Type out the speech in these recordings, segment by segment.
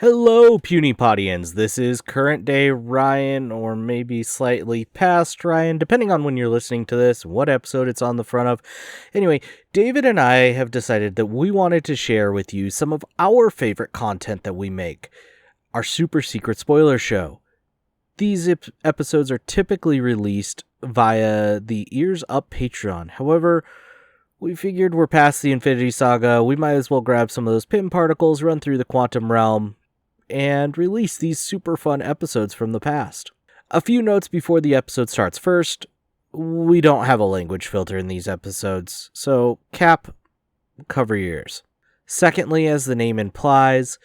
Hello, Puny Podians. This is current day Ryan, or maybe slightly past Ryan, depending on when you're listening to this, what episode it's on the front of. Anyway, David and I have decided that we wanted to share with you some of our favorite content that we make. Our super secret spoiler show. These episodes are typically released via the Ears Up Patreon. However, we figured we're past the Infinity Saga. We might as well grab some of those Pym particles, run through the quantum realm, and release these super fun episodes from the past. A few notes before the episode starts. First, we don't have a language filter in these episodes, so Cap, cover your ears. Secondly, as the name implies,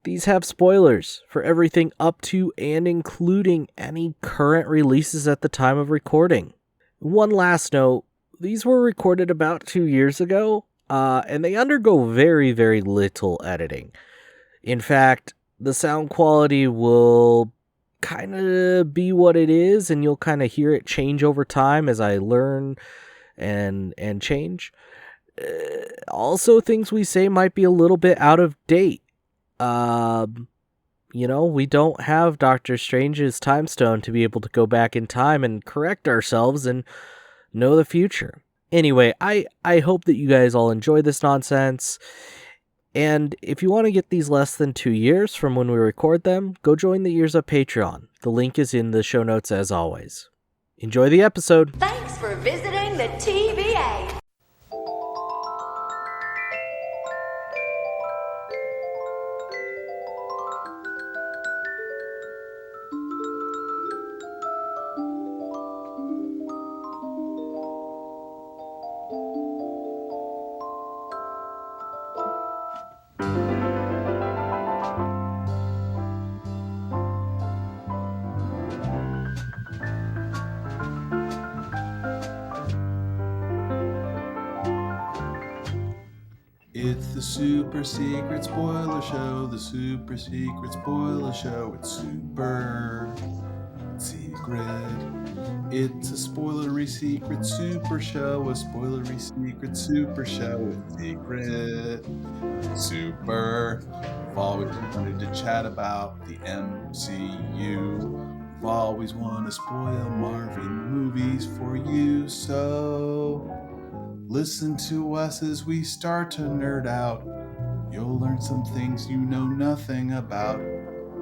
these have spoilers for everything up to and including any current releases at the time of recording. One last note, these were recorded about 2 years ago, and they undergo very, very little editing. In fact, the sound quality will kind of be what it is, and you'll kind of hear it change over time as I learn and change. Also, things we say might be a little bit out of date. We don't have Doctor Strange's time stone to be able to go back in time and correct ourselves and know the future. Anyway, I hope that you guys all enjoy this nonsense. And if you want to get these less than 2 years from when we record them, go join the Ears Up Patreon. The link is in the show notes as always. Enjoy the episode. Thanks for visiting the TVA. It's the super secret spoiler show, the super secret spoiler show. It's super secret. It's a spoilery secret super show, a spoilery secret super show. It's secret, super. We've always wanted to chat about the MCU. We've always wanted to spoil Marvel movies for you, so listen to us as we start to nerd out. You'll learn some things you know nothing about.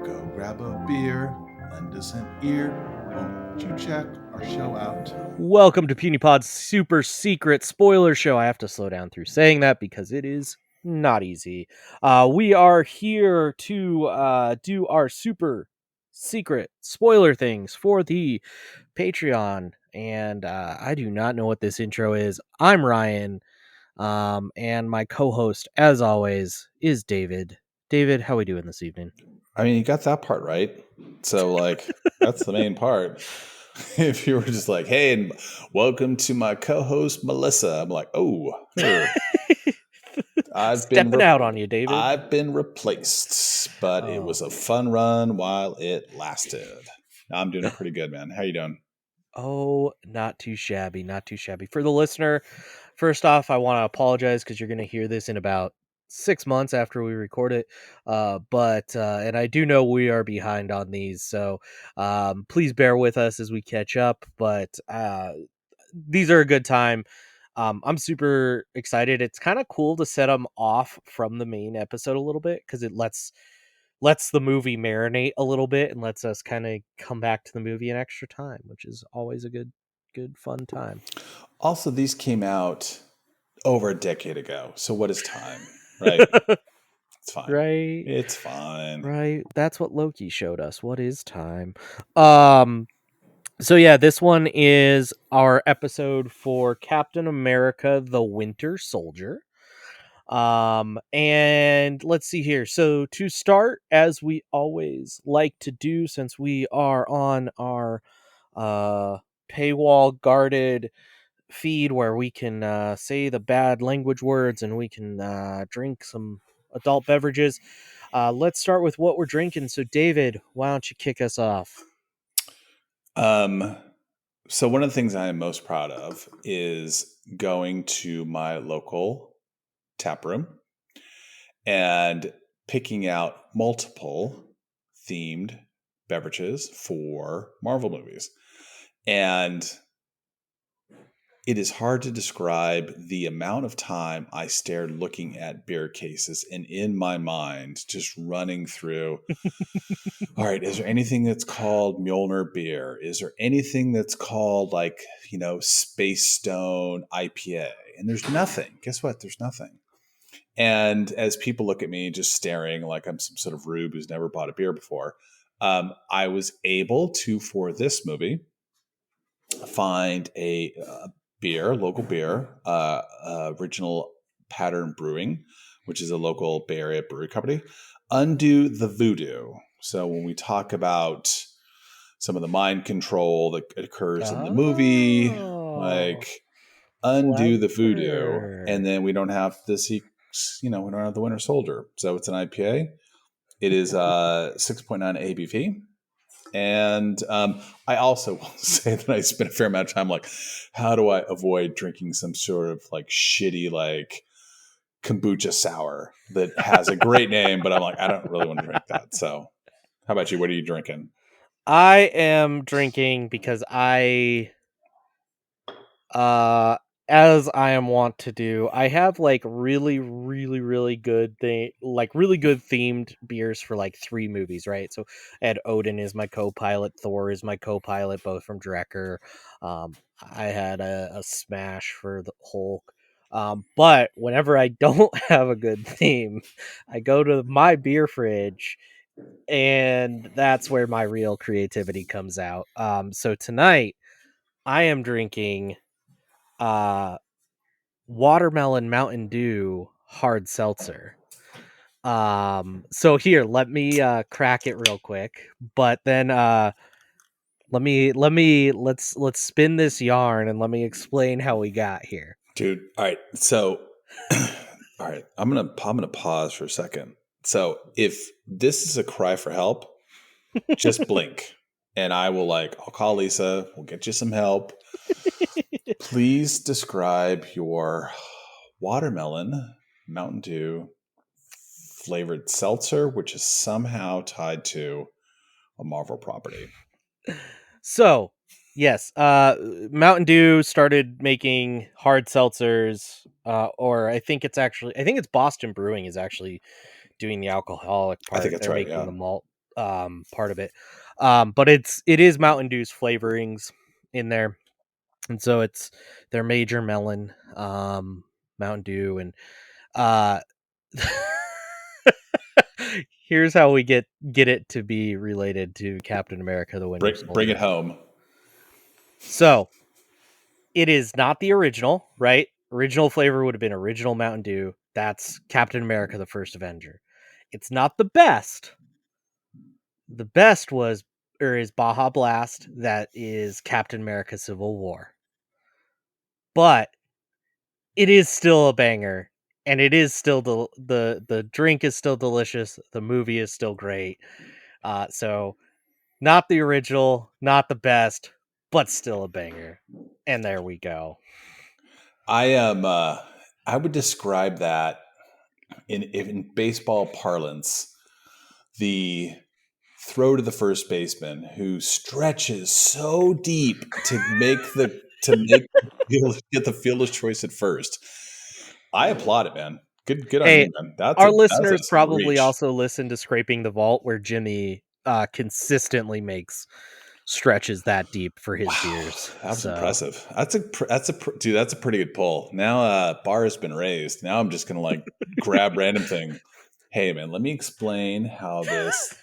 Go grab a beer, lend us an ear. Won't you check our show out? Welcome to Puny Pod's super secret spoiler show. I have to slow down through saying that because it is not easy. We are here to do our super secret spoiler things for the Patreon. And I do not know what this intro is. I'm Ryan. And my co-host, as always, is David. David, how are we doing this evening? I mean, you got that part right. So, that's the main part. If you were just like, hey, and welcome to my co-host, Melissa. I'm like, oh, her. Stepping out on you, David. I've been replaced, but it was a fun run while it lasted. I'm doing pretty good, man. How you doing? Oh, not too shabby, not too shabby. For the listener, first off, I want to apologize because you're going to hear this in about 6 months after we record it. And I do know we are behind on these, so please bear with us as we catch up. But these are a good time. I'm super excited. It's kind of cool to set them off from the main episode a little bit because it lets the movie marinate a little bit and lets us kind of come back to the movie in extra time, which is always a good fun time. Also, these came out over a decade ago. So what is time, right? It's fine. Right. It's fine. Right. That's what Loki showed us. What is time? So yeah, this one is our episode for Captain America, the Winter Soldier. And let's see here. So to start, as we always like to do, since we are on our paywall guarded feed where we can say the bad language words and we can drink some adult beverages, let's start with what we're drinking. So David, why don't you kick us off? So one of the things I am most proud of is going to my local tap room and picking out multiple themed beverages for Marvel movies. And it is hard to describe the amount of time I stared looking at beer cases and in my mind just running through, all right, is there anything that's called Mjolnir beer? Is there anything that's called like, Space Stone IPA? And there's nothing. Guess what? There's nothing. And as people look at me just staring like I'm some sort of rube who's never bought a beer before, I was able to, for this movie, find a beer, local beer, Original Pattern Brewing, which is a local Bay Area brewery company, Undo the Voodoo. So when we talk about some of the mind control that occurs in the movie, like undo the voodoo, and then we don't have the we don't have the Winter Soldier. So it's an IPA. It is 6.9 ABV. And I also will say that I spent a fair amount of time like, how do I avoid drinking some sort of like shitty like kombucha sour that has a great name, but I'm like, I don't really want to drink that. So how about you? What are you drinking? I am drinking because as I am wont to do, I have like really, really, really good really good themed beers for like 3 movies, right? So I had Odin is my co-pilot, Thor is my co-pilot, both from Drecker. I had a Smash for the Hulk. But whenever I don't have a good theme, I go to my beer fridge, and that's where my real creativity comes out. So tonight I am drinking watermelon Mountain Dew hard seltzer. So here, let me crack it real quick, but then let's spin this yarn and let me explain how we got here. Dude, all right. So all right, I'm gonna pause for a second. So if this is a cry for help, just blink. And I'll call Lisa. We'll get you some help. Please describe your watermelon Mountain Dew flavored seltzer, which is somehow tied to a Marvel property. So, yes, Mountain Dew started making hard seltzers, or I think it's Boston Brewing is actually doing the alcoholic part. I think that's They're right. making Yeah. the malt part of it. But it is Mountain Dew's flavorings in there. And so it's their major melon, Mountain Dew, and here's how we get it to be related to Captain America: The Winter Soldier. Bring it home. So it is not the original, right? Original flavor would have been original Mountain Dew. That's Captain America: The First Avenger. It's not the best. The best is Baja Blast. That is Captain America: Civil War. But it is still a banger, and it is still the drink is still delicious. The movie is still great. So not the original, not the best, but still a banger. And there we go. I would describe that in baseball parlance, the throw to the first baseman who stretches so deep to get the fielder's choice at first. I applaud it, man. Good on you, man. Our listeners that's probably reach. also listen to Scraping the Vault, where Jimmy consistently makes stretches that deep for his beers. That's impressive. That's a pretty good pull. Now bar has been raised. Now I'm just gonna like grab random thing. Hey man, let me explain how this,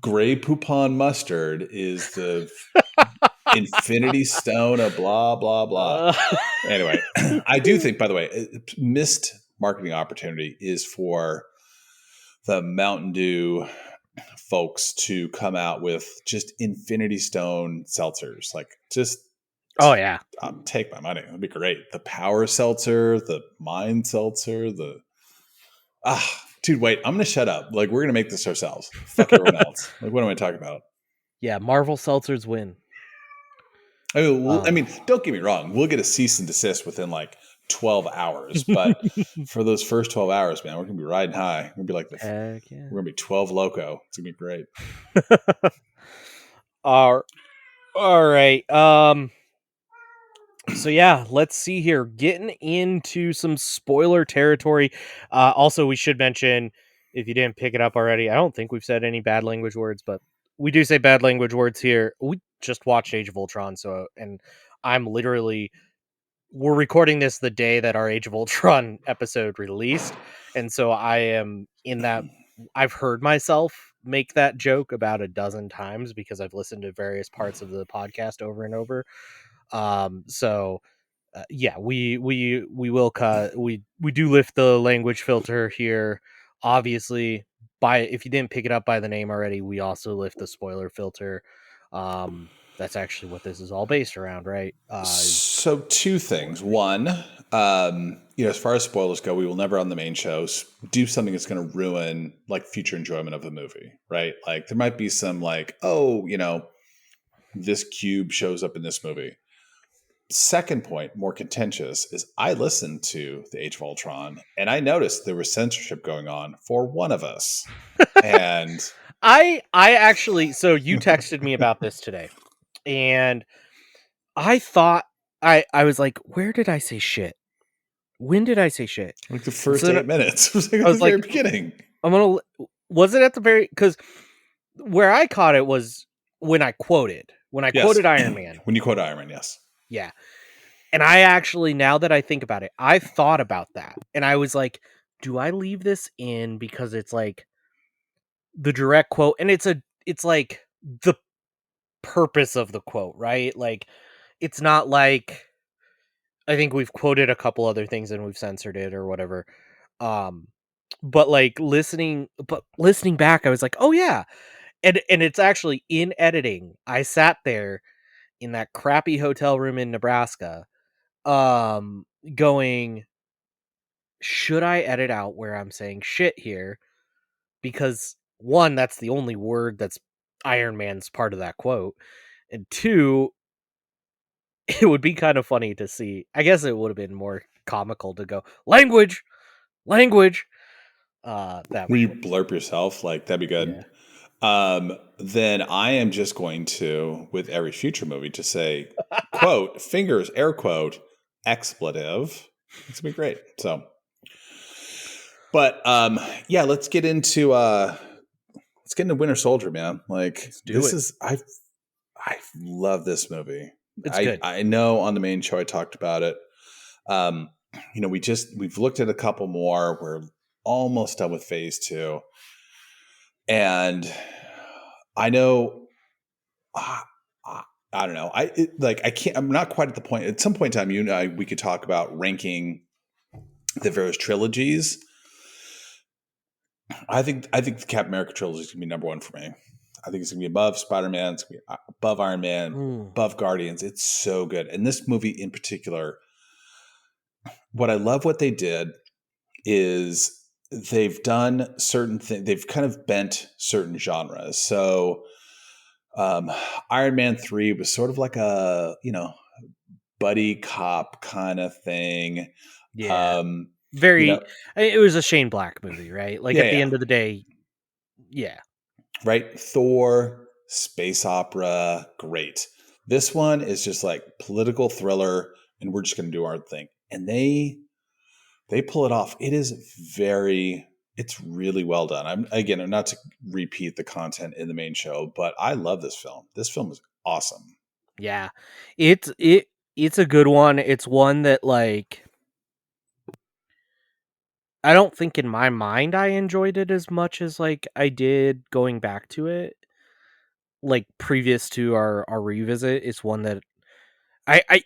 gray poupon mustard is the infinity stone of blah blah blah. Anyway, I do think, by the way, missed marketing opportunity is for the Mountain Dew folks to come out with just infinity stone seltzers. Like, just take my money. That'd be great. The power seltzer, the mind seltzer, dude, wait, I'm gonna shut up. Like, we're gonna make this ourselves. Fuck everyone else. Like, what am I talking about? Yeah, Marvel seltzers win. I mean, don't get me wrong. We'll get a cease and desist within like 12 hours. But for those first 12 hours, man, we're going to be riding high. We're going to be like Heck yeah. we're going to be 12 loco. It's going to be great. All right. So yeah, let's see here. Getting into some spoiler territory. Also, we should mention, if you didn't pick it up already, I don't think we've said any bad language words, but we do say bad language words here. We just watched Age of Ultron, and I'm literally, we're recording this the day that our Age of Ultron episode released, and so I am in that. I've heard myself make that joke about a dozen times because I've listened to various parts of the podcast over and over. So yeah, we will cut. We do lift the language filter here. Obviously, if you didn't pick it up by the name already, we also lift the spoiler filter. That's actually what this is all based around, right? So two things. One, as far as spoilers go, we will never on the main shows do something that's going to ruin like future enjoyment of a movie, right? Like there might be some like, this cube shows up in this movie. Second point, more contentious, is I listened to the Age of Ultron and I noticed there was censorship going on for one of us. And I actually, so you texted me about this today, and I thought I was like, where did I say shit? When did I say shit? like the first 8 minutes, it was like I at was the very like, beginning. Was it at the very, because where I caught it was when I quoted Iron Man. When you quote Iron Man, yes. Yeah. And I actually, now that I think about it, I thought about that. And I was like, do I leave this in because it's like the direct quote, and it's like the purpose of the quote, right? Like it's not like, I think we've quoted a couple other things and we've censored it or whatever. But like listening back, I was like, oh yeah. And it's actually in editing. I sat there in that crappy hotel room in Nebraska, going, should I edit out where I'm saying shit here? Because one, that's the only word that's Iron Man's part of that quote. And two, it would be kind of funny to see. I guess it would have been more comical to go, language. That Will you blurp yourself? Like that'd be good. Yeah. Then I am just going to, with every future movie, to say, quote, fingers, air quote, expletive. It's gonna be great. So, but let's get into Winter Soldier, man. Like I love this movie. It's good. I know on the main show I talked about it. We've looked at a couple more. We're almost done with phase 2. And I know, I don't know. I'm not quite at the point. At some point in time, you and I, we could talk about ranking the various trilogies. I think the Captain America trilogy is going to be number 1 for me. I think it's going to be above Spider-Man. It's going to be above Iron Man, above Guardians. It's so good. And this movie in particular, what they did is they've done certain things. They've kind of bent certain genres. So Iron Man 3 was sort of like a, buddy cop kind of thing. Yeah. It was a Shane Black movie, right? Like at the end of the day, yeah. Right? Thor, space opera, great. This one is just like political thriller, and we're just going to do our thing. And they pull it off. It's really well done. I'm not to repeat the content in the main show, but I love this film. This film is awesome. Yeah. It's a good one. It's one that, like, I don't think in my mind I enjoyed it as much as like I did going back to it, like previous to our revisit. It's one that I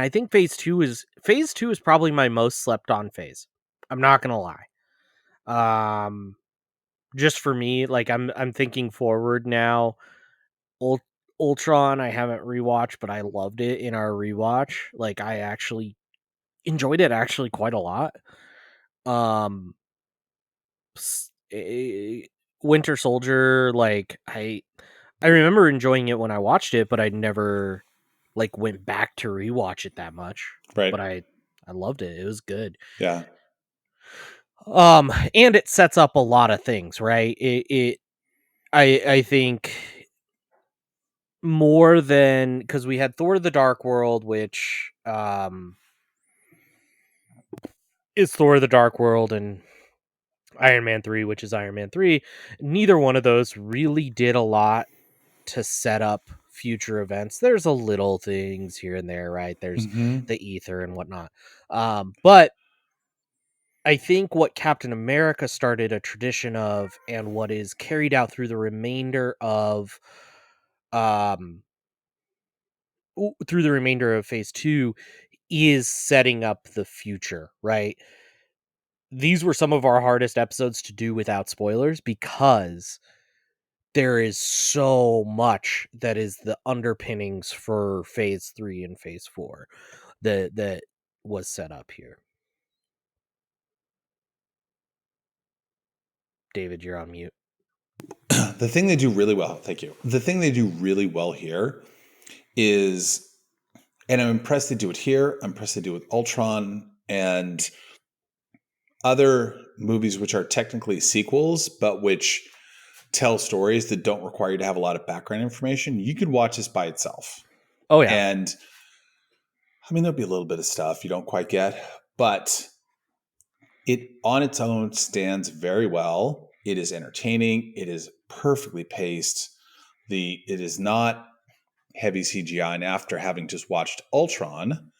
think phase 2 is probably my most slept on phase. I'm not gonna lie. Just for me, like I'm thinking forward now. Ultron I haven't rewatched, but I loved it in our rewatch. Like I actually enjoyed it quite a lot. Winter Soldier, like I remember enjoying it when I watched it, but I never like went back to rewatch it that much. Right. But I I loved it. It was good. Yeah. And it sets up a lot of things, right? I think more than, because we had Thor: The Dark World, which is Thor: The Dark World, and Iron Man 3, which is Iron Man 3. Neither one of those really did a lot to set up future events. There's a little things here and there, right? There's Mm-hmm. the ether and whatnot. But I think what Captain America started a tradition of, and what is carried out through the remainder of phase 2, is setting up the future, right? These were some of our hardest episodes to do without spoilers, because there is so much that is the underpinnings for phase 3 and phase 4 that was set up here. David, you're on mute. The thing they do really well, thank you. The thing they do really well here is, and I'm impressed they do it here, I'm impressed they do it with Ultron and other movies which are technically sequels, but which tell stories that don't require you to have a lot of background information. You could watch this by itself. Oh yeah. And I mean, there'll be a little bit of stuff you don't quite get, but it on its own stands very well. It is entertaining. It is perfectly paced. It is not heavy CGI. And after having just watched Ultron,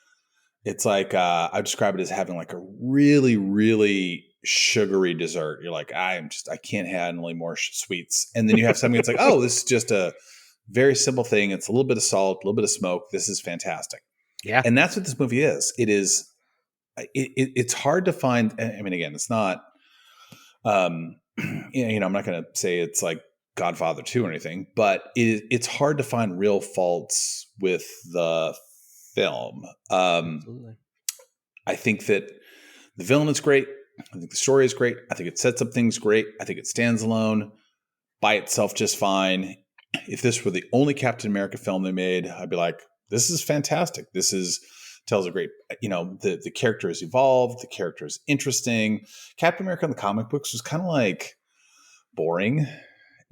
it's like I describe it as having like a really, really sugary dessert. You're like, I can't handle any more sweets. And then you have something that's like, oh, this is just a very simple thing. It's a little bit of salt, a little bit of smoke. This is fantastic. Yeah. And that's what this movie is. It's hard to find. I mean, again, it's not, I'm not going to say it's like Godfather 2 or anything, but it's hard to find real faults with the film. Absolutely. I think that the villain is great. I think the story is great. I think it sets up things great. I think it stands alone by itself just fine. If this were the only Captain America film they made, I'd be like, this is fantastic. Tells a great, the character is evolved. The character is interesting. Captain America in the comic books was kind of like boring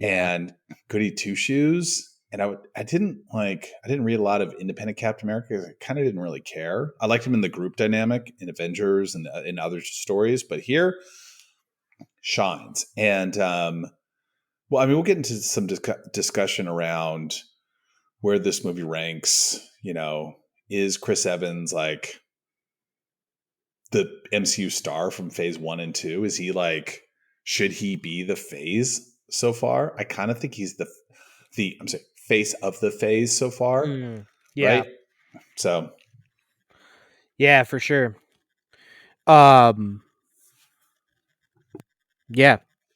and goody two shoes. And I didn't read a lot of independent Captain America. I kind of didn't really care. I liked him in the group dynamic in Avengers and in other stories, but here shines. And we'll get into some discussion around where this movie ranks. Is Chris Evans like the MCU star from phase 1 and 2? Is he like, should he be the phase so far? I kind of think he's the face of the phase so far. Yeah. Right. So. Yeah, for sure. Yeah.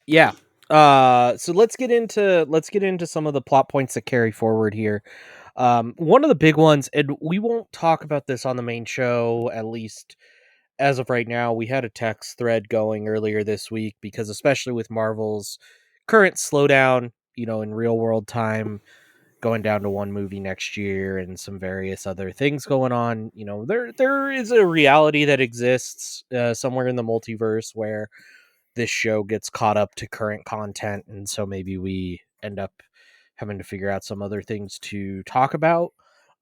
Yeah. So let's get into some of the plot points that carry forward here. One of the big ones, and we won't talk about this on the main show, at least as of right now. We had a text thread going earlier this week because, especially with Marvel's current slowdown, in real world time, going down to one movie next year and some various other things going on, there is a reality that exists somewhere in the multiverse where this show gets caught up to current content, and so maybe we end up having to figure out some other things to talk about.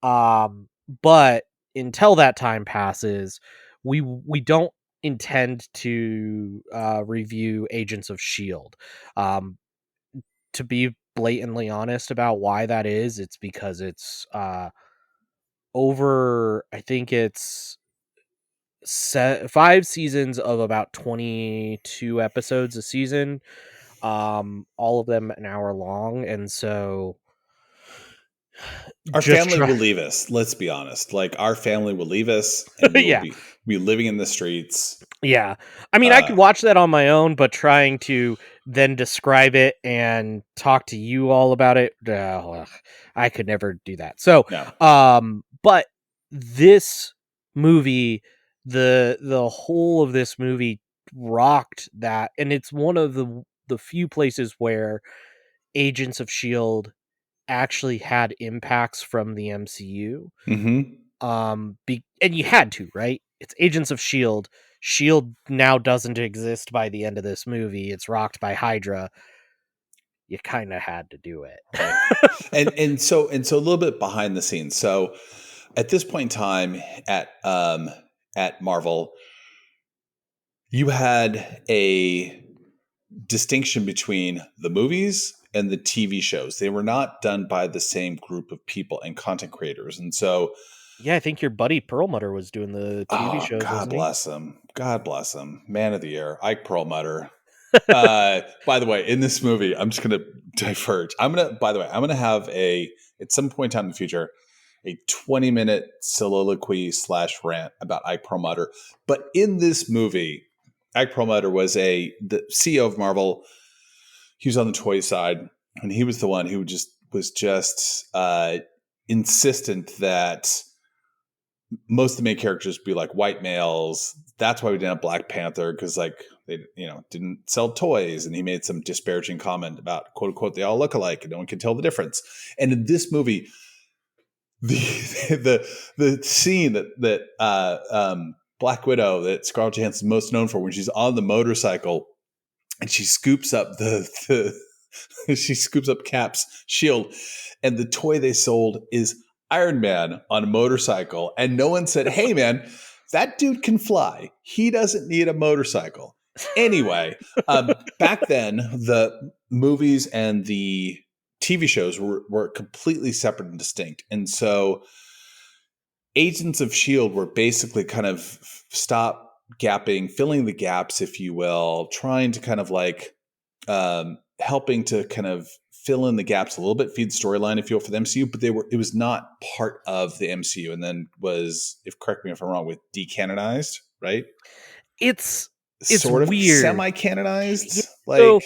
But until that time passes, we don't intend to review Agents of S.H.I.E.L.D. To be blatantly honest about why that is, it's because it's over, I think it's 5 seasons of about 22 episodes a season, all of them an hour long, and so Our family will leave us. Let's be honest. Like, our family will leave us, and we will be living in the streets. Yeah. I mean, I could watch that on my own, but trying to then describe it and talk to you all about it, I could never do that. So, no. But this movie, the whole of this movie rocked that, and it's one of the few places where Agents of S.H.I.E.L.D. actually had impacts from the MCU. Mm-hmm. And you had to, right? it's Agents of Shield. Shield now doesn't exist by the end of this movie. It's rocked by Hydra. You kind of had to do it. and so a little bit behind the scenes. So at this point in time at Marvel, you had a distinction between the movies and the TV shows. They were not done by the same group of people and content creators. And so, yeah, I think your buddy Perlmutter was doing the TV shows. God wasn't he? bless him. God bless him. Man of the year, Ike Perlmutter. By the way, in this movie, I'm just going to diverge. I'm going to have at some point in time in the future, a 20-minute soliloquy / rant about Ike Perlmutter. But in this movie, Ike Perlmutter was the CEO of Marvel. He was on the toy side, and he was the one who was just insistent that most of the main characters be like white males. That's why we didn't have Black Panther, because like they didn't sell toys, and he made some disparaging comment about quote unquote they all look alike and no one can tell the difference. And in this movie, the scene that Black Widow, that Scarlett Johansson's most known for, when she's on the motorcycle and she scoops up she scoops up Cap's shield, and the toy they sold is Iron Man on a motorcycle, and no one said, "Hey man, that dude can fly. He doesn't need a motorcycle." Anyway, back then the movies and the TV shows were completely separate and distinct, and so Agents of S.H.I.E.L.D. were basically kind of filling the gaps, if you will, trying to kind of like helping to kind of fill in the gaps a little bit, feed the storyline, if you will, for the MCU, but it was not part of the MCU, and then was, correct me if I'm wrong, with decanonized, right? It's sort of weird. Semi-canonized, so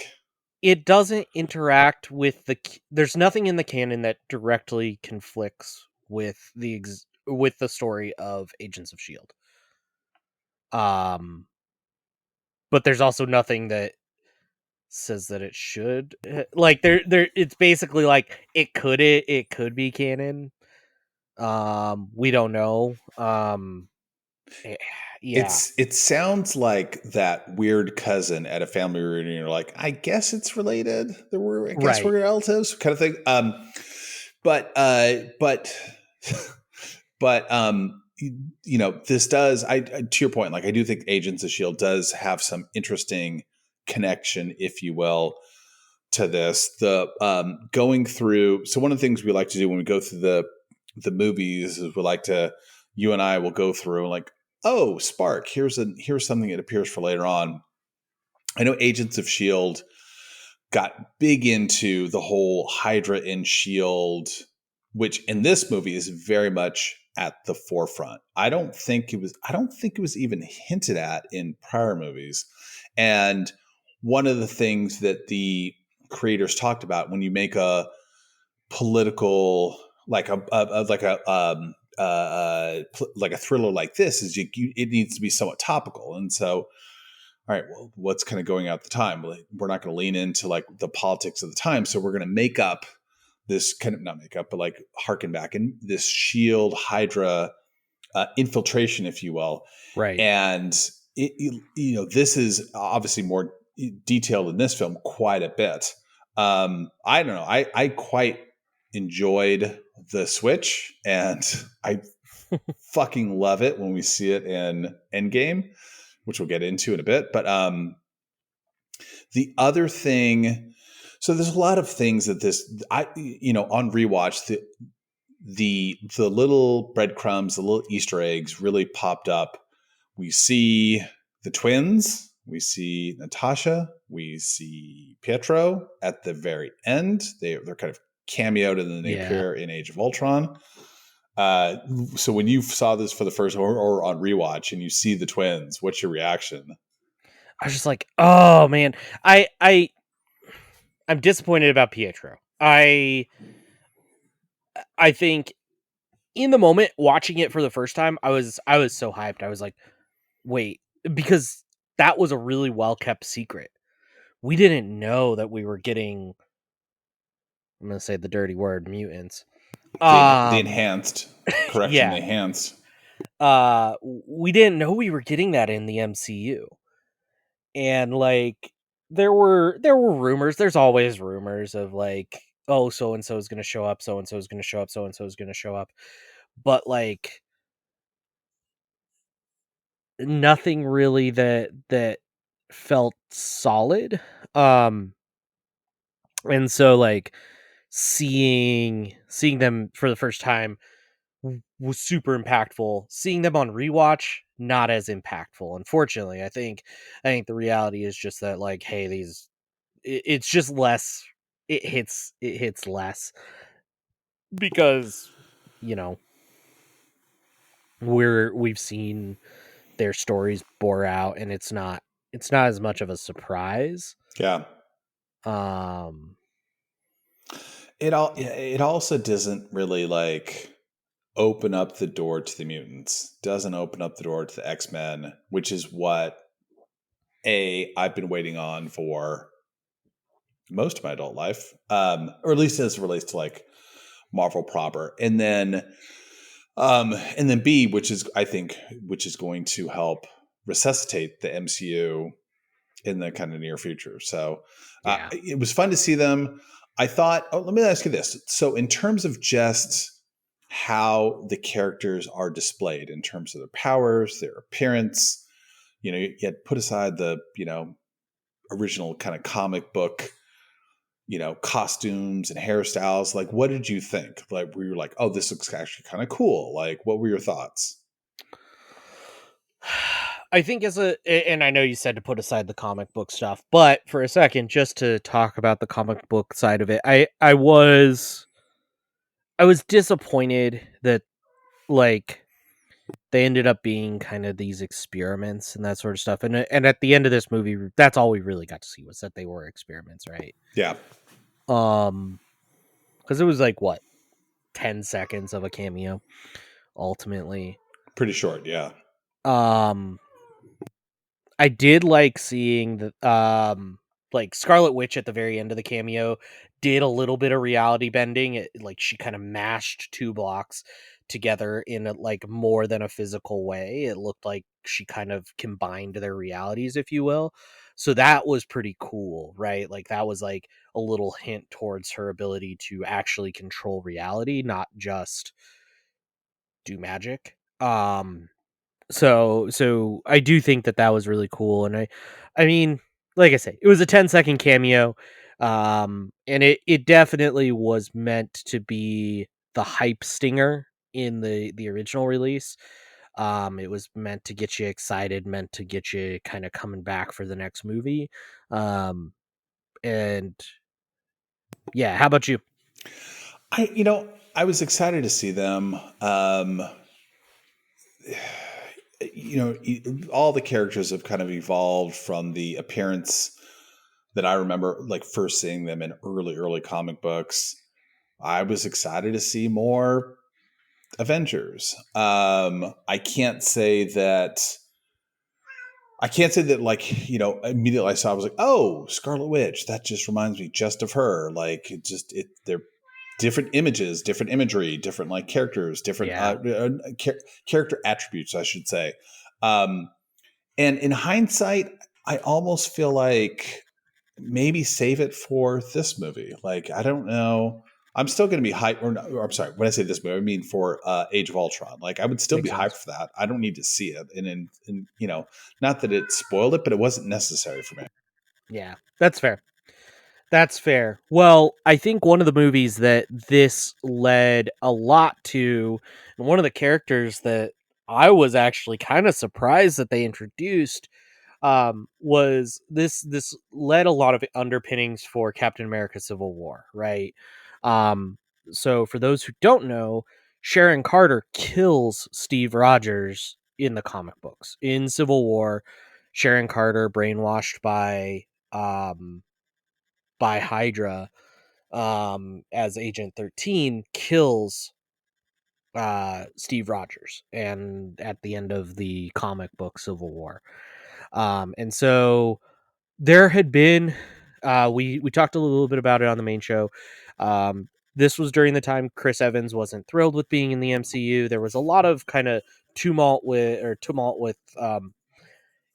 it doesn't interact with there's nothing in the canon that directly conflicts with the story of Agents of S.H.I.E.L.D. But there's also nothing that says that it should, like there it's basically like it could be canon. We don't know. Yeah, it sounds like that weird cousin at a family reunion. You're like, I guess it's related. I guess we're relatives, kind of thing. But this does. To your point, like I do think Agents of S.H.I.E.L.D. does have some interesting connection, if you will, to this. The going through. So one of the things we like to do when we go through the movies is you and I will go through and like, oh, Spark, here's something that appears for later on. I know Agents of S.H.I.E.L.D. got big into the whole HYDRA and S.H.I.E.L.D., which in this movie is very much at the forefront. I don't think it was even hinted at in prior movies. And one of the things that the creators talked about when you make a political, like a thriller like this, is it needs to be somewhat topical. And so, all right, well, what's kind of going out at the time? We're not going to lean into like the politics of the time. So we're going to make up this kind of, not make up, but like harken back in this S.H.I.E.L.D. HYDRA infiltration, if you will. Right. And this is obviously more detailed in this film quite a bit. I don't know. I quite enjoyed the switch, and I fucking love it when we see it in Endgame, which we'll get into in a bit. But the other thing, so there's a lot of things that on rewatch, the little breadcrumbs, the little Easter eggs really popped up. We see the twins, we see Natasha, we see Pietro at the very end. They're kind of cameoed, and then they appear in Age of Ultron. So when you saw this for the first or on rewatch and you see the twins, what's your reaction? I was just like, oh man, I'm disappointed about Pietro. I think in the moment watching it for the first time, I was so hyped. I was like, wait, because that was a really well kept secret. We didn't know that we were getting, I'm going to say the dirty word, mutants. The enhanced correction, yeah. enhanced. we didn't know we were getting that in the MCU. And like there were rumors, there's always rumors of like, oh, so and so is going to show up, so and so is going to show up, so and so is going to show up. But like nothing really that felt solid. Um and so like seeing them for the first time was super impactful. Seeing them on rewatch, not as impactful. Unfortunately, I think the reality is just that like, hey, it's just less. It hits less because you know we've seen their stories bore out, and it's not as much of a surprise. Yeah. Um, It also doesn't really like open up the door to the mutants. Doesn't open up the door to the X-Men, which is what I've been waiting on for most of my adult life. Or at least as it relates to like Marvel proper. And then B, which is I think which is going to help resuscitate the MCU in the kind of near future. So yeah, it was fun to see them. I thought, let me ask you this. So, in terms of just how the characters are displayed, in terms of their powers, their appearance, you had put aside the, original kind of comic book, costumes and hairstyles. Like, what did you think? Like, were you like, oh, this looks actually kind of cool? Like, what were your thoughts? I think and I know you said to put aside the comic book stuff, but for a second, just to talk about the comic book side of it, I was disappointed that like they ended up being kind of these experiments and that sort of stuff. And at the end of this movie, that's all we really got to see was that they were experiments, right? Yeah, Um, because it was like what 10 seconds of a cameo ultimately. pretty short. Yeah, Um, I did like seeing the like Scarlet Witch at the very end of the cameo did a little bit of reality bending. Like she kind of mashed two blocks together in a like more than a physical way. It looked like she kind of combined their realities, if you will. So that was pretty cool, right? Like that was like a little hint towards her ability to actually control reality, not just do magic. So I do think that was really cool, and I mean, like I say, it was a 10-second cameo, and it definitely was meant to be the hype stinger in the original release. It was meant to get you excited, meant to get you kind of coming back for the next movie. And yeah, how about you? I was excited to see them. All the characters have kind of evolved from the appearance that I remember, like first seeing them in early comic books. I was excited to see more Avengers. I can't say that immediately I saw, I was like, oh, Scarlet Witch, that just reminds me just of her. Like they're different images, different imagery, different like characters, different Yeah, character attributes, I should say. Um, and in hindsight, I almost feel like maybe save it for this movie. Like, I don't know. I'm still going to be hyped. Or I'm sorry, when I say this movie, I mean for Age of Ultron. Like, I would still be makes hyped sense. for that. I don't need to see it. And not that it spoiled it, but it wasn't necessary for me. Yeah, that's fair. That's fair. Well, I think one of the movies that this led a lot to, and one of the characters that I was actually kind of surprised that they introduced, was this led a lot of underpinnings for Captain America Civil War, right? Um, so for those who don't know, Sharon Carter kills Steve Rogers in the comic books. In Civil War, Sharon Carter, brainwashed by HYDRA, as Agent 13, kills Steve Rogers and at the end of the comic book Civil War. And so there had been we talked a little bit about it on the main show. Um, this was during the time Chris Evans wasn't thrilled with being in the MCU. There was a lot of kind of tumult with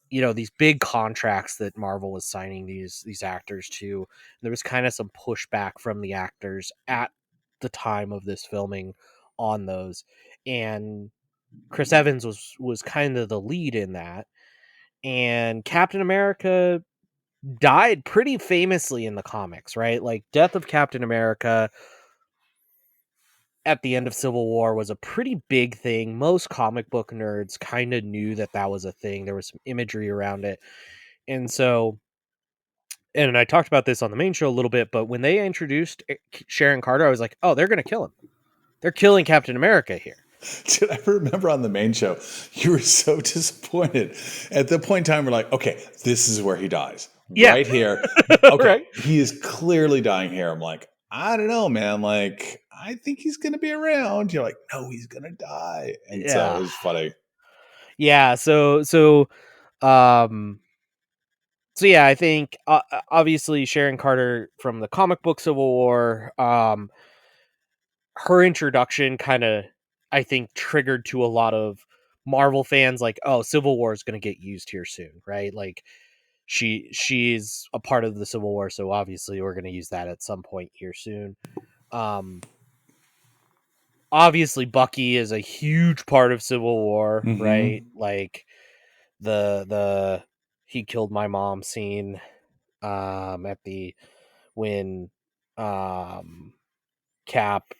these big contracts that Marvel was signing these actors to. There was kind of some pushback from the actors at the time of this filming on those, and Chris Evans was kind of the lead in that. And Captain America died pretty famously in the comics, right? Like, death of Captain America at the end of Civil War was a pretty big thing. Most comic book nerds kind of knew that was a thing. There was some imagery around it. And so, and I talked about this on the main show a little bit, but when they introduced Sharon Carter, I was like, oh, they're going to kill him. They're killing Captain America here. Dude, I remember on the main show, you were so disappointed. At the point in time, we're like, okay, this is where he dies. Yeah. Right here. Okay, Right. he is clearly dying here. I'm like, I don't know, man. Like, I think he's going to be around. You're like, no, he's going to die. And so Yeah. it was funny. Yeah. So yeah, I think obviously Sharon Carter from the comic book Civil War, her introduction kind of, I think, triggered to a lot of Marvel fans like, oh, Civil War is going to get used here soon, right? Like, she's a part of the Civil War, so obviously we're going to use that at some point here soon. Obviously Bucky is a huge part of Civil War, Mhm. right? Like the he killed my mom scene at the when Cap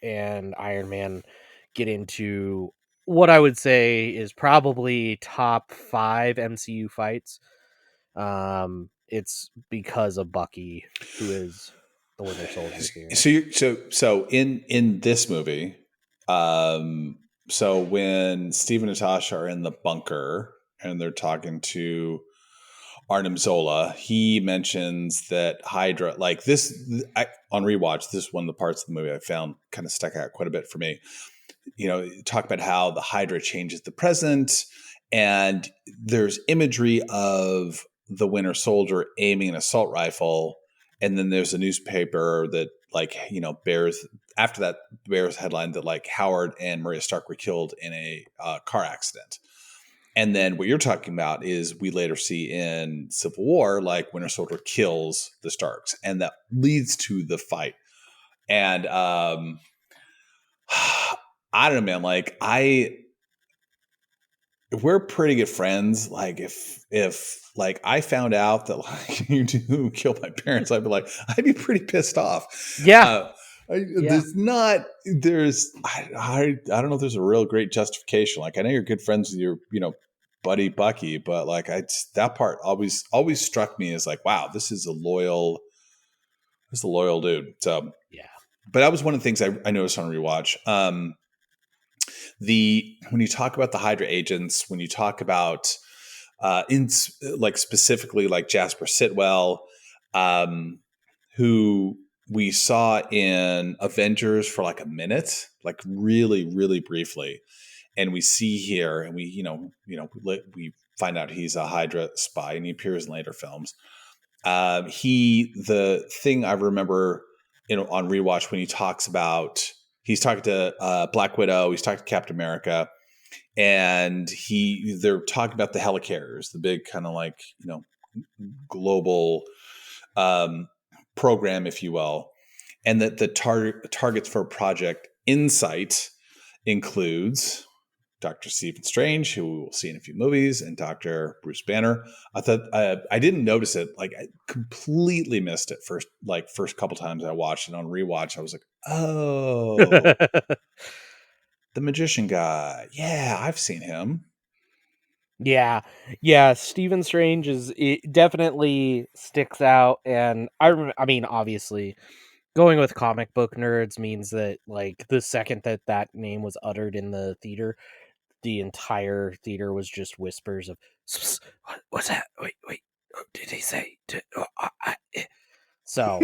and Iron Man get into what I would say is probably top 5 MCU fights. It's because of Bucky, who is the Winter Soldier here. So in this movie, so when Steve and Natasha are in the bunker and they're talking to Arnim Zola, he mentions that Hydra, like this, on rewatch, this is one of the parts of the movie I found kind of stuck out quite a bit for me. You know, talk about how the Hydra changes the present, and there's imagery of the Winter Soldier aiming an assault rifle, and then there's a newspaper that, like, you know, bears headline that, like, Howard and Maria Stark were killed in a car accident. And then what you're talking about is we later see in Civil War, like, Winter Soldier kills the Starks, and that leads to the fight. And I don't know, man. Like, we're pretty good friends. Like, if like I found out that, like, you two killed my parents, I'd be pretty pissed off. Yeah. I don't know if there's a real great justification. Like, I know you're good friends with your, buddy Bucky, but, like, that part always struck me as, like, wow, this is a loyal dude. So Yeah. but that was one of the things I noticed on rewatch. When you talk about the Hydra agents, when you talk about specifically like Jasper Sitwell, who we saw in Avengers for like a minute, like really, really briefly, and we see here, and we find out he's a Hydra spy, and he appears in later films. The thing I remember, on rewatch, when he's talking to Black Widow, he's talking to Captain America, and they're talking about the helicarriers, the big kind of, like, global program, if you will, and that the targets for Project Insight includes Dr. Stephen Strange, who we will see in a few movies, and Dr. Bruce Banner. I thought I didn't notice it. Like, I completely missed it first couple times I watched it. On rewatch, I was like, oh, the magician guy. Yeah, I've seen him. Yeah. Stephen Strange it definitely sticks out, and I mean, obviously, going with comic book nerds means that, like, the second that name was uttered in the theater, the entire theater was just whispers of what's that? Wait, did he say? So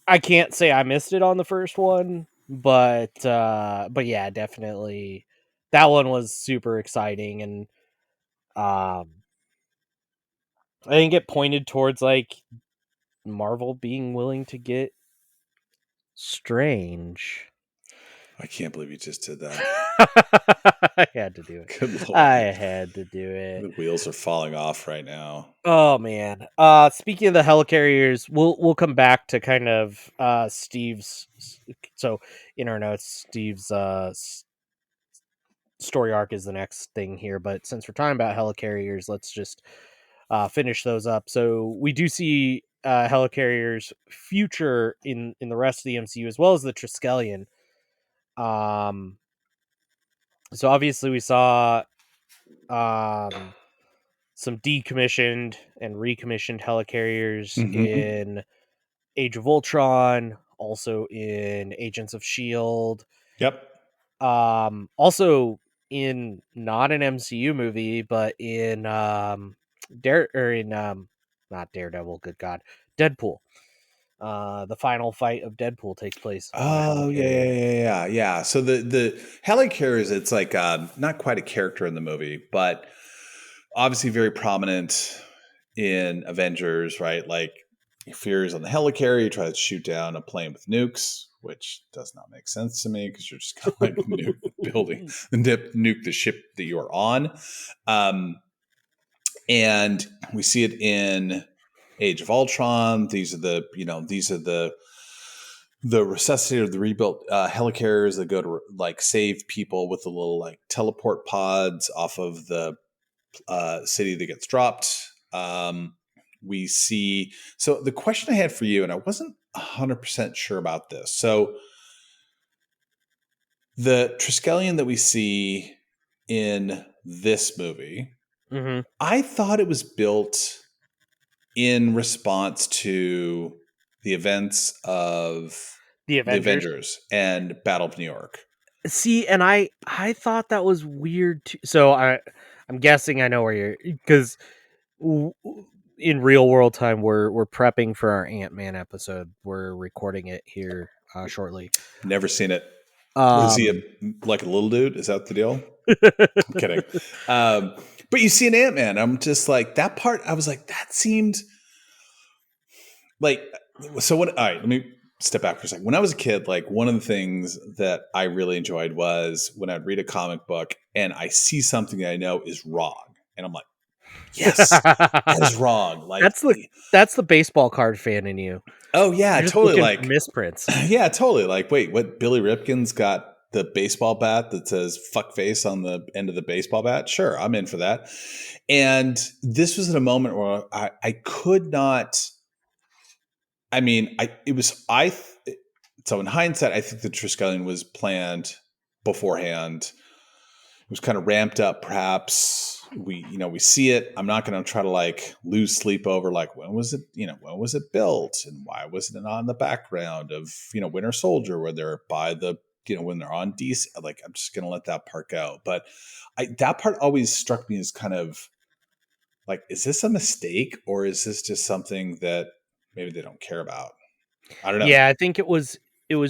I can't say I missed it on the first one, but yeah, definitely that one was super exciting, and I think it pointed towards, like, Marvel being willing to get strange. I can't believe you just did that. I had to do it. Good lord. I had to do it. The wheels are falling off right now. Oh man. Speaking of the helicarriers, we'll come back to kind of Steve's. So in our notes, Steve's story arc is the next thing here. But since we're talking about helicarriers, let's just finish those up. So we do see helicarriers future in the rest of the MCU as well as the Triskelion. So obviously we saw some decommissioned and recommissioned helicarriers in Age of Ultron, also in Agents of Shield. Yep. Also in not an MCU movie, but in not Daredevil, good God, Deadpool. The final fight of Deadpool takes place on a Oh helicarrier. yeah. So the helicarriers, it's like not quite a character in the movie, but obviously very prominent in Avengers, right? Like Fury's on the helicarrier, you try to shoot down a plane with nukes, which does not make sense to me because you're just kind of like nuke the ship that you're on. And we see it in Age of Ultron. These are the resuscitated, the rebuilt helicarriers that go to like save people with the little like teleport pods off of the city that gets dropped. We see. So the question I had for you, and I wasn't 100% sure about this. So the Triskelion that we see in this movie, I thought it was built in response to the events of The the Avengers. Avengers and Battle of New York. See, and I thought that was weird too. So I'm guessing I know where you're, because in real world time we're prepping for our Ant-Man episode. We're recording it here shortly. Never seen it. Is he like a little dude? Is that the deal? I'm kidding. But you see an Ant-Man. I'm just like, that part, I was like, that seemed like, so what? All right, let me step back for a second. When I was a kid, like one of the things that I really enjoyed was when I'd read a comic book and I see something that I know is wrong. And I'm like, yes, that is wrong. Like, that's the baseball card fan in you. oh yeah, You're just totally. looking Like for misprints. yeah, totally. Like, wait, what? Billy Ripken's got the baseball bat that says "fuck face" on the end of the baseball bat. Sure, I'm in for that. And this was at a moment where I could not. I mean, so in hindsight, I think the Triskelion was planned beforehand. It was kind of ramped up, perhaps. We see it. I'm not going to try to like lose sleep over like when was it built and why wasn't it on the background of Winter Soldier where they're by the when they're on DC. Like I'm just going to let that part go. But that part always struck me as kind of like, is this a mistake or is this just something that maybe they don't care about? I don't know. Yeah, I think it was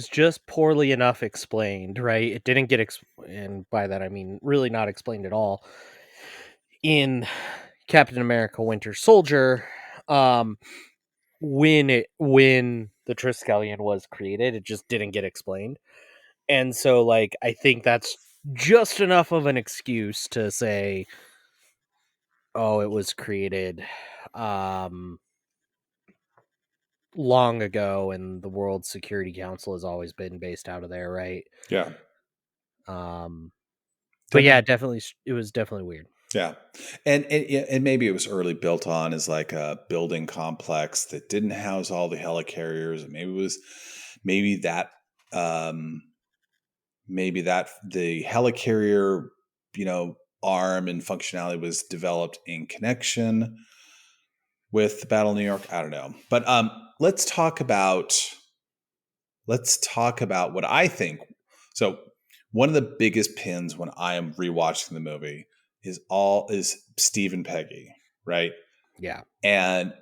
just poorly enough explained, right? It didn't get and by that I mean really not explained at all in Captain America Winter Soldier. When the Triskelion was created, it just didn't get explained. And so like I think that's just enough of an excuse to say, oh, it was created long ago and the World Security Council has always been based out of there, right? Yeah. But yeah, definitely it was definitely weird. Yeah. And maybe it was early built on as like a building complex that didn't house all the helicarriers. And maybe that the helicarrier, arm and functionality was developed in connection with the Battle of New York. I don't know. But let's talk about what I think. So one of the biggest pins when I am rewatching the movie is Steve and Peggy, right? Yeah. And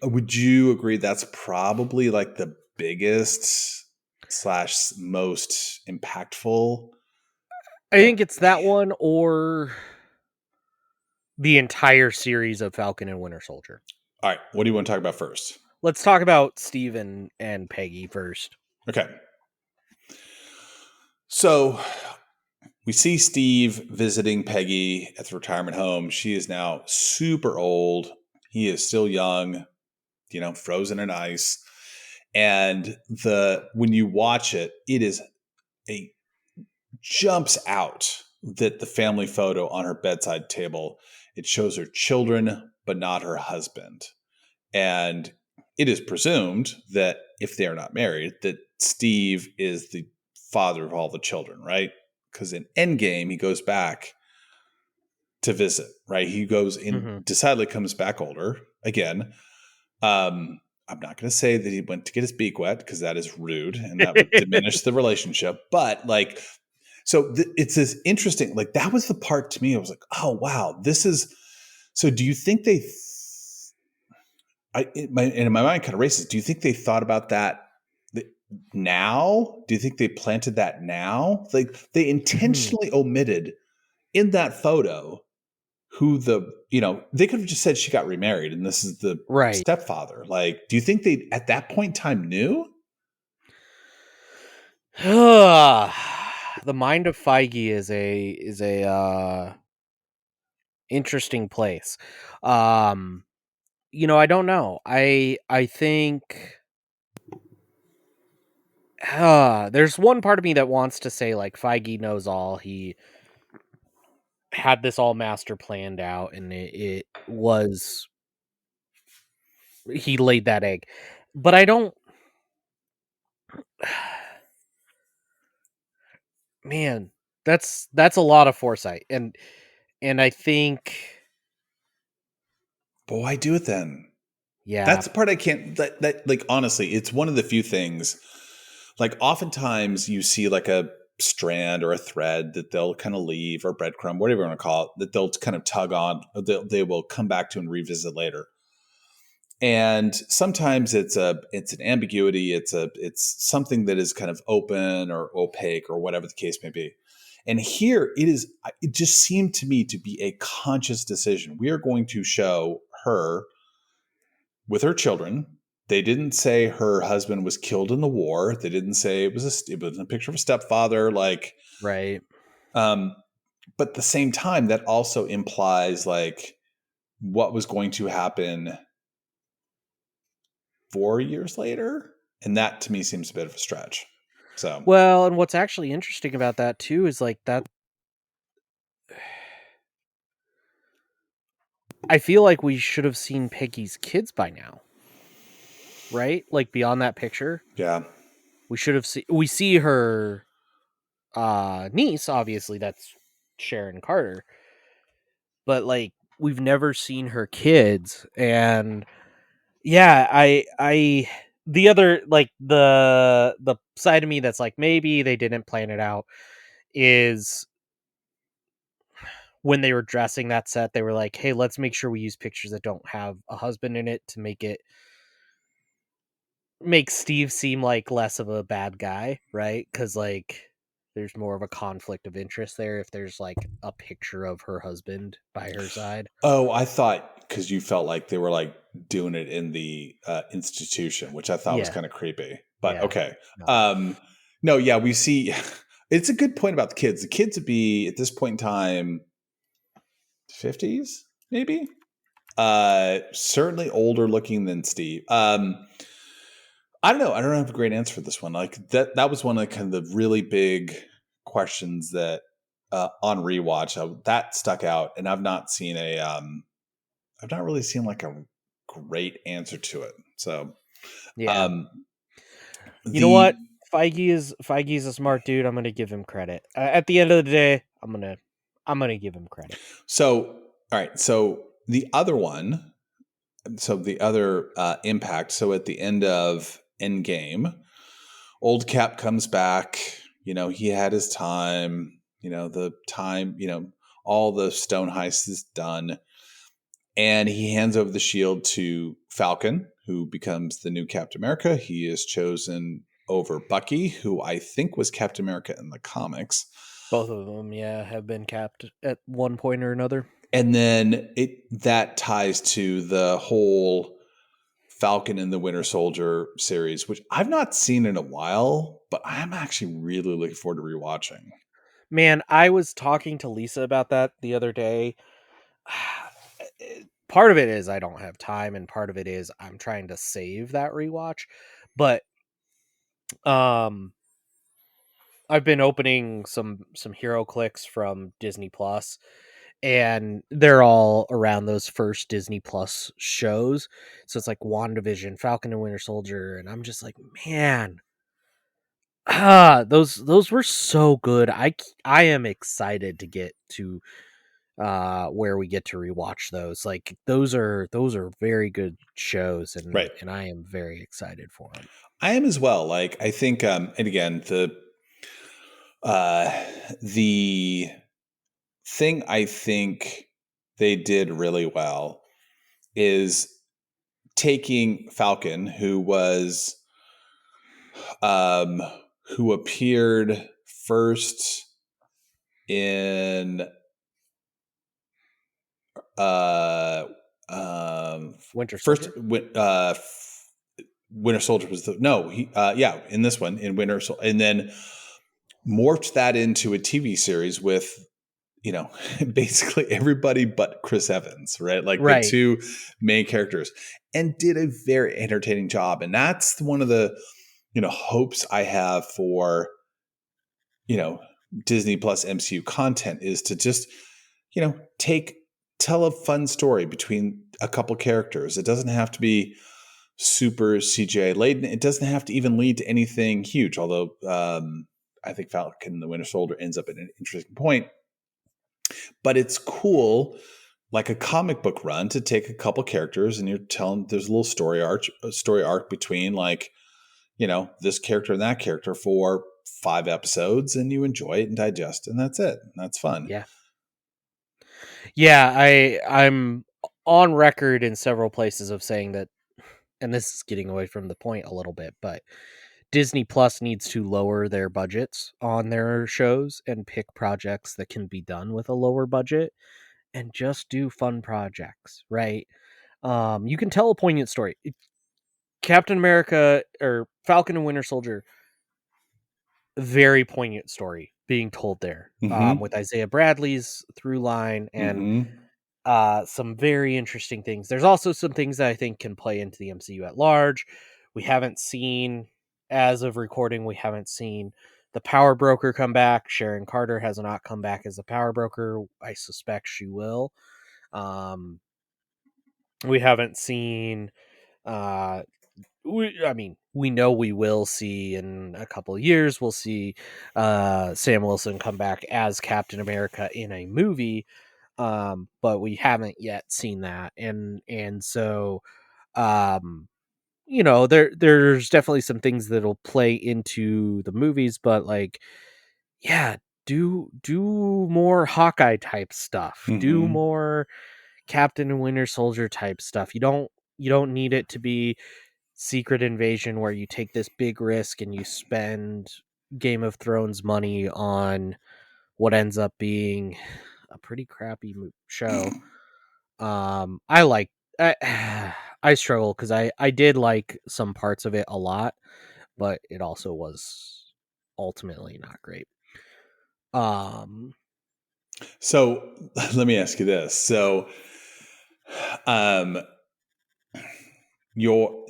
would you agree that's probably like the biggest / most impactful? I think it's that one or the entire series of Falcon and Winter Soldier. All right, what do you want to talk about first? Let's talk about Steve and Peggy first. Okay. So we see Steve visiting Peggy at the retirement home. She is now super old. He is still young, frozen in ice. And when you watch it, it jumps out that the family photo on her bedside table, it shows her children, but not her husband. And it is presumed that if they are not married, that Steve is the father of all the children, right? Because in Endgame, he goes back to visit, right? He goes in, decidedly comes back older again. I'm not going to say that he went to get his beak wet because that is rude and that would diminish the relationship. But it's this interesting, that was the part to me. I was like, oh, wow, this is, so do you think in my mind kind of races. Do you think they thought about that now? Do you think they planted that now? Like they intentionally omitted in that photo who they could have just said she got remarried and this is the stepfather. Like, do you think they at that point in time knew? The mind of Feige is a interesting place. I don't know. I think there's one part of me that wants to say like Feige knows all. He had this all master planned out, and it was he laid that egg. But I don't. Man, that's a lot of foresight, and I think. But why do it then? Yeah, that's the part I can't. That like honestly, it's one of the few things. Like oftentimes you see like a strand or a thread that they'll kind of leave or breadcrumb, whatever you want to call it, that they'll kind of tug on. They will come back to and revisit later. And sometimes it's an ambiguity. It's something that is kind of open or opaque or whatever the case may be. And here it just seemed to me to be a conscious decision. We are going to show her with her children. They didn't say her husband was killed in the war. They didn't say it was a picture of a stepfather. Like, right. But at the same time, that also implies like what was going to happen 4 years later. And that to me seems a bit of a stretch. So, well, and what's actually interesting about that too is like that. I feel like we should have seen Peggy's kids by now. Right? Like beyond that picture. Yeah. We should have we see her niece, obviously that's Sharon Carter. But like we've never seen her kids, and yeah, I the other like the side of me that's like maybe they didn't plan it out is when they were dressing that set, they were like, hey, let's make sure we use pictures that don't have a husband in it to make Steve seem like less of a bad guy, right? Because like there's more of a conflict of interest there if there's like a picture of her husband by her side. Oh, I thought because you felt like they were like doing it in the institution, which I thought was kind of creepy. But okay. No, yeah, we see. It's a good point about the kids. The kids would be at this point in time 50s, maybe. Certainly older looking than Steve. I don't know. I don't have a great answer for this one. Like that was one of the kind of the really big questions that on rewatch that stuck out, and I've not really seen like a great answer to it. So, yeah, you know what? Feige is a smart dude. I'm gonna give him credit. At the end of the day, I'm gonna give him credit. So, all right. So the other one. So the other impact. So at the end of Endgame, old Cap comes back. He had his time. All the stone heist is done. And he hands over the shield to Falcon, who becomes the new Captain America. He is chosen over Bucky, who I think was Captain America in the comics. Both of them, have been capped at one point or another. And then that ties to the whole Falcon and the Winter Soldier series, which I've not seen in a while, but I'm actually really looking forward to rewatching. Man, I was talking to Lisa about that the other day. Part of it is I don't have time, and part of it is I'm trying to save that rewatch. But um I've been opening some hero clicks from Disney Plus, and they're all around those first Disney Plus shows. So it's like WandaVision, Falcon and Winter Soldier, and I'm just like, man, those were so good. I am excited to get to where we get to rewatch those. Like those are very good shows, Right. and I am very excited for them. I am as well. Like I think, and again, the thing I think they did really well is taking Falcon, who appeared first in Winter first Soldier? Winter Soldier was in this one in Winter Soldier, and then morphed that into a TV series with basically everybody but Chris Evans, right? Like the Right. two main characters, and did a very entertaining job. And that's one of the hopes I have for Disney Plus MCU content, is to just tell a fun story between a couple characters. It doesn't have to be super CGI laden. It doesn't have to even lead to anything huge, although I think Falcon and the Winter Soldier ends up at an interesting point. But it's cool, like a comic book run, to take a couple characters and you're telling there's a little story arc between this character and that character for 5 episodes, and you enjoy it and digest, and that's it. And that's fun. Yeah, I'm on record in several places of saying that, and this is getting away from the point a little bit, but Disney Plus needs to lower their budgets on their shows and pick projects that can be done with a lower budget and just do fun projects, right? You can tell a poignant story. Captain America or Falcon and Winter Soldier, very poignant story being told there, with Isaiah Bradley's through line and some very interesting things. There's also some things that I think can play into the MCU at large. We haven't seen, as of recording, we haven't seen the Power Broker come back. Sharon Carter has not come back as a Power Broker. I suspect she will. We haven't seen we know we will see in a couple of years, we'll see Sam Wilson come back as Captain America in a movie, but we haven't yet seen that, and so there's definitely some things that'll play into the movies, but like, yeah, do more Hawkeye type stuff, do more Captain and Winter Soldier type stuff. You don't need it to be Secret Invasion where you take this big risk and you spend Game of Thrones money on what ends up being a pretty crappy show. I like I struggle because I did like some parts of it a lot, but it also was ultimately not great. So let me ask you this. So, your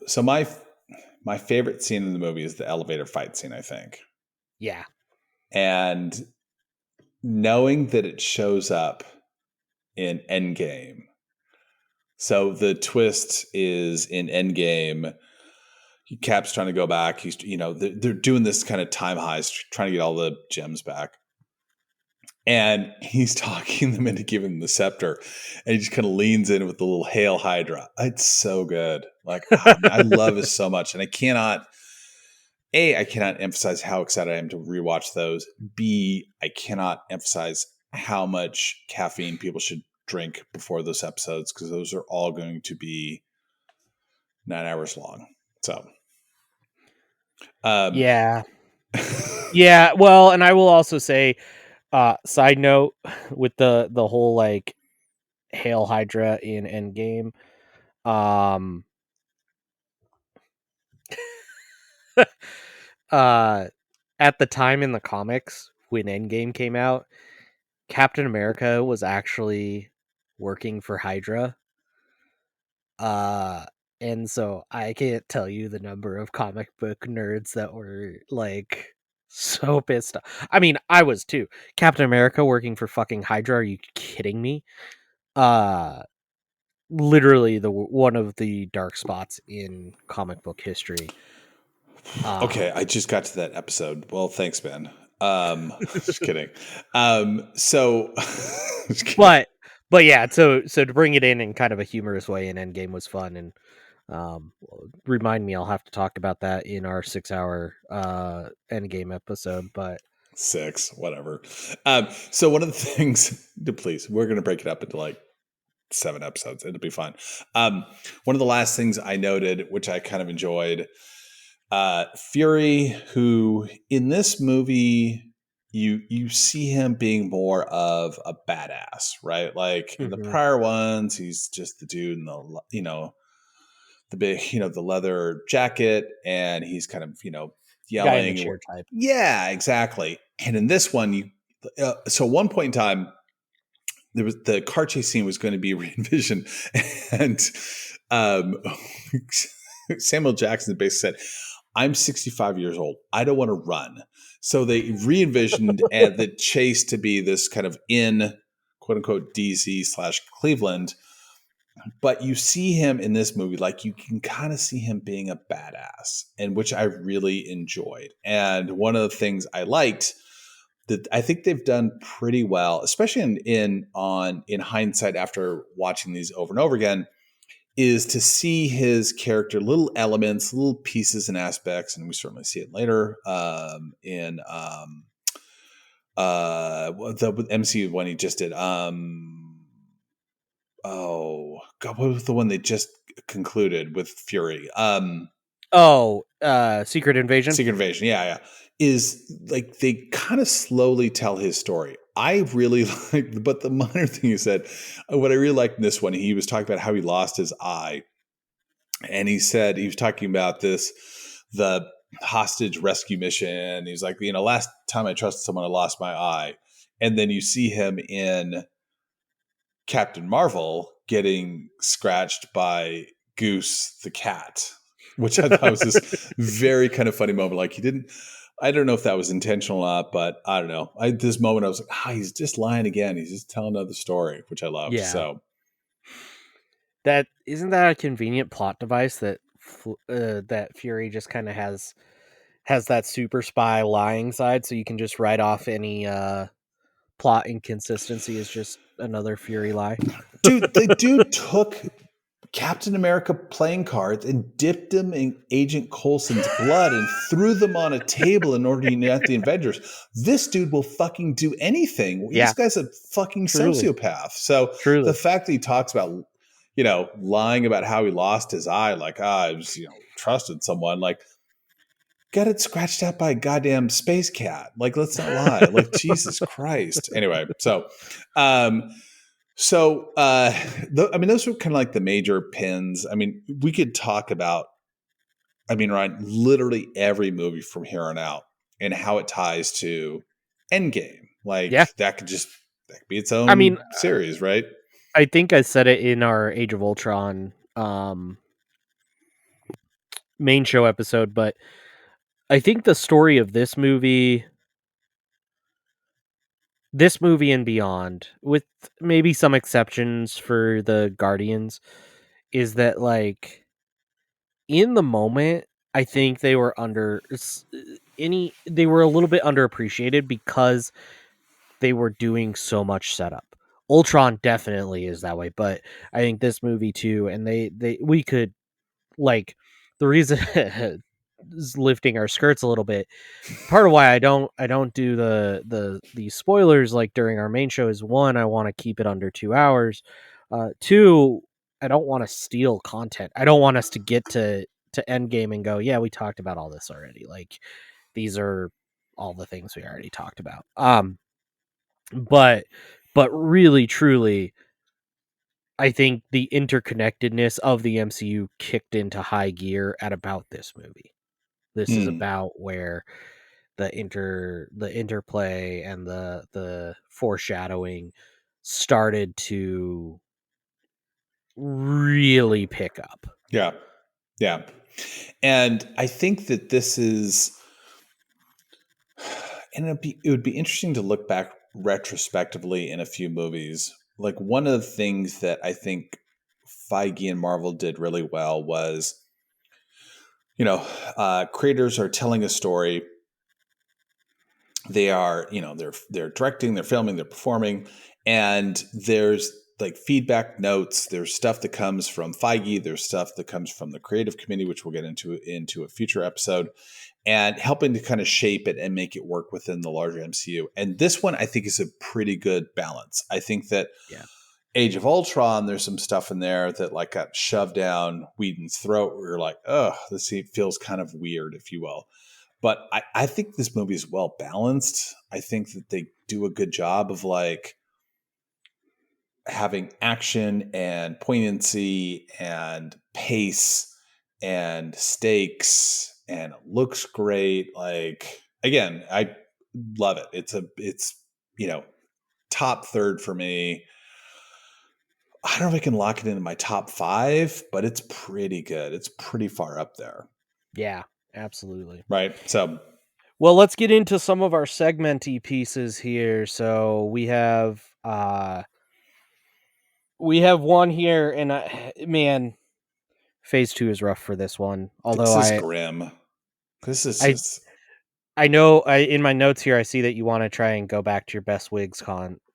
so my favorite scene in the movie is the elevator fight scene, I think. Yeah. And knowing that it shows up in Endgame. So the twist is in Endgame, Cap's trying to go back. He's, they're doing this kind of time heist, trying to get all the gems back. And he's talking them into giving them the scepter, and he just kind of leans in with the little "Hail Hydra." It's so good. Like, I love it so much, and I cannot emphasize how excited I am to rewatch those. B, I cannot emphasize how much caffeine people should drink before those episodes, because those are all going to be 9 hours long. So, yeah. Yeah. Well, and I will also say, side note with the whole like Hail Hydra in Endgame, At the time in the comics when Endgame came out, Captain America was actually working for Hydra. Uh and so I can't tell you the number of comic book nerds that were like so pissed off. I mean, I was too. Captain America working for fucking Hydra, are you kidding me? Uh Literally one of the dark spots in comic book history. Okay, I just got to that episode. Well, thanks, Ben. Just kidding. So, just kidding. But yeah, so to bring it in kind of a humorous way in Endgame was fun, and remind me, I'll have to talk about that in our 6-hour Endgame episode. But 6, whatever. So one of the things, please, we're going to break it up into like 7 episodes. It'll be fun. One of the last things I noted, which I kind of enjoyed, Fury, who in this movie you see him being more of a badass, right? Like in the prior ones, he's just the dude in the the big the leather jacket, and he's kind of guy in the yelling. chair type. Yeah, exactly. And in this one, so at one point in time, there was the car chase scene was going to be re-envisioned, and Samuel Jackson basically said, "I'm 65 years old. I don't want to run." So they re-envisioned the chase to be this kind of in quote unquote DC/Cleveland. But you see him in this movie, like you can kind of see him being a badass, and which I really enjoyed. And one of the things I liked that I think they've done pretty well, especially in hindsight after watching these over and over again, is to see his character, little elements, little pieces and aspects, and we certainly see it later in the MCU one he just did. Oh God, what was the one they just concluded with Fury? Secret Invasion. Secret Invasion, yeah. Is like they kind of slowly tell his story. I really like, but the minor thing you said, what I really liked in this one, he was talking about how he lost his eye. And he said, he was talking about the hostage rescue mission. He's like, last time I trusted someone, I lost my eye. And then you see him in Captain Marvel getting scratched by Goose the cat, which I thought was this very kind of funny moment. Like I don't know if that was intentional or not, but I don't know. This moment I was like, he's just lying again. He's just telling another story, which I love. Yeah. So that isn't that a convenient plot device that that Fury just kind of has that super spy lying side, so you can just write off any plot inconsistency as just another Fury lie. Dude, the dude took Captain America playing cards and dipped them in Agent Coulson's blood and threw them on a table in order to unite the Avengers. This dude will fucking do anything. Yeah. This guy's a fucking sociopath. So the fact that he talks about, lying about how he lost his eye, like, I was, trusted someone, like, got it scratched out by a goddamn space cat. Like, let's not lie. Like, Jesus Christ. Anyway, so those were kind of like the major pins. I mean, we could talk about, Ryan, literally every movie from here on out and how it ties to Endgame. Like that could be its own series, right? I think I said it in our Age of Ultron main show episode, but I think the story of this movie and beyond, with maybe some exceptions for the Guardians, is that like in the moment, I think they were a little bit underappreciated because they were doing so much setup. Ultron definitely is that way, but I think this movie too, and we could, like, the reason is lifting our skirts a little bit. Part of why I don't do the spoilers like during our main show is, one, I want to keep it under 2 hours. Two, I don't want to steal content. I don't want us to get to Endgame and go, yeah, we talked about all this already. Like, these are all the things we already talked about. But really, truly, I think the interconnectedness of the MCU kicked into high gear at about this movie. This is about where the interplay and the foreshadowing started to really pick up. Yeah. Yeah. And I think that this is, and it would be interesting to look back retrospectively in a few movies. Like, one of the things that I think Feige and Marvel did really well was, creators are telling a story. They are, they're directing, they're filming, they're performing, and there's like feedback notes. There's stuff that comes from Feige. There's stuff that comes from the creative committee, which we'll get into a future episode, and helping to kind of shape it and make it work within the larger MCU. And this one, I think, is a pretty good balance. I think that Yeah. Age of Ultron, there's some stuff in there that like got shoved down Whedon's throat. Where you're like, oh, this feels kind of weird, if you will. But I think this movie is well balanced. I think that they do a good job of like having action and poignancy and pace and stakes, and it looks great. Like, again, I love it. It's top third for me. I don't know if I can lock it into my top 5, but it's pretty good. It's pretty far up there. Yeah, absolutely. Right. So, well, let's get into some of our segment-y pieces here. So we have one here, and man, phase 2 is rough for this one. Although this is grim. This is just. I know in my notes here I see that you want to try and go back to your best wigs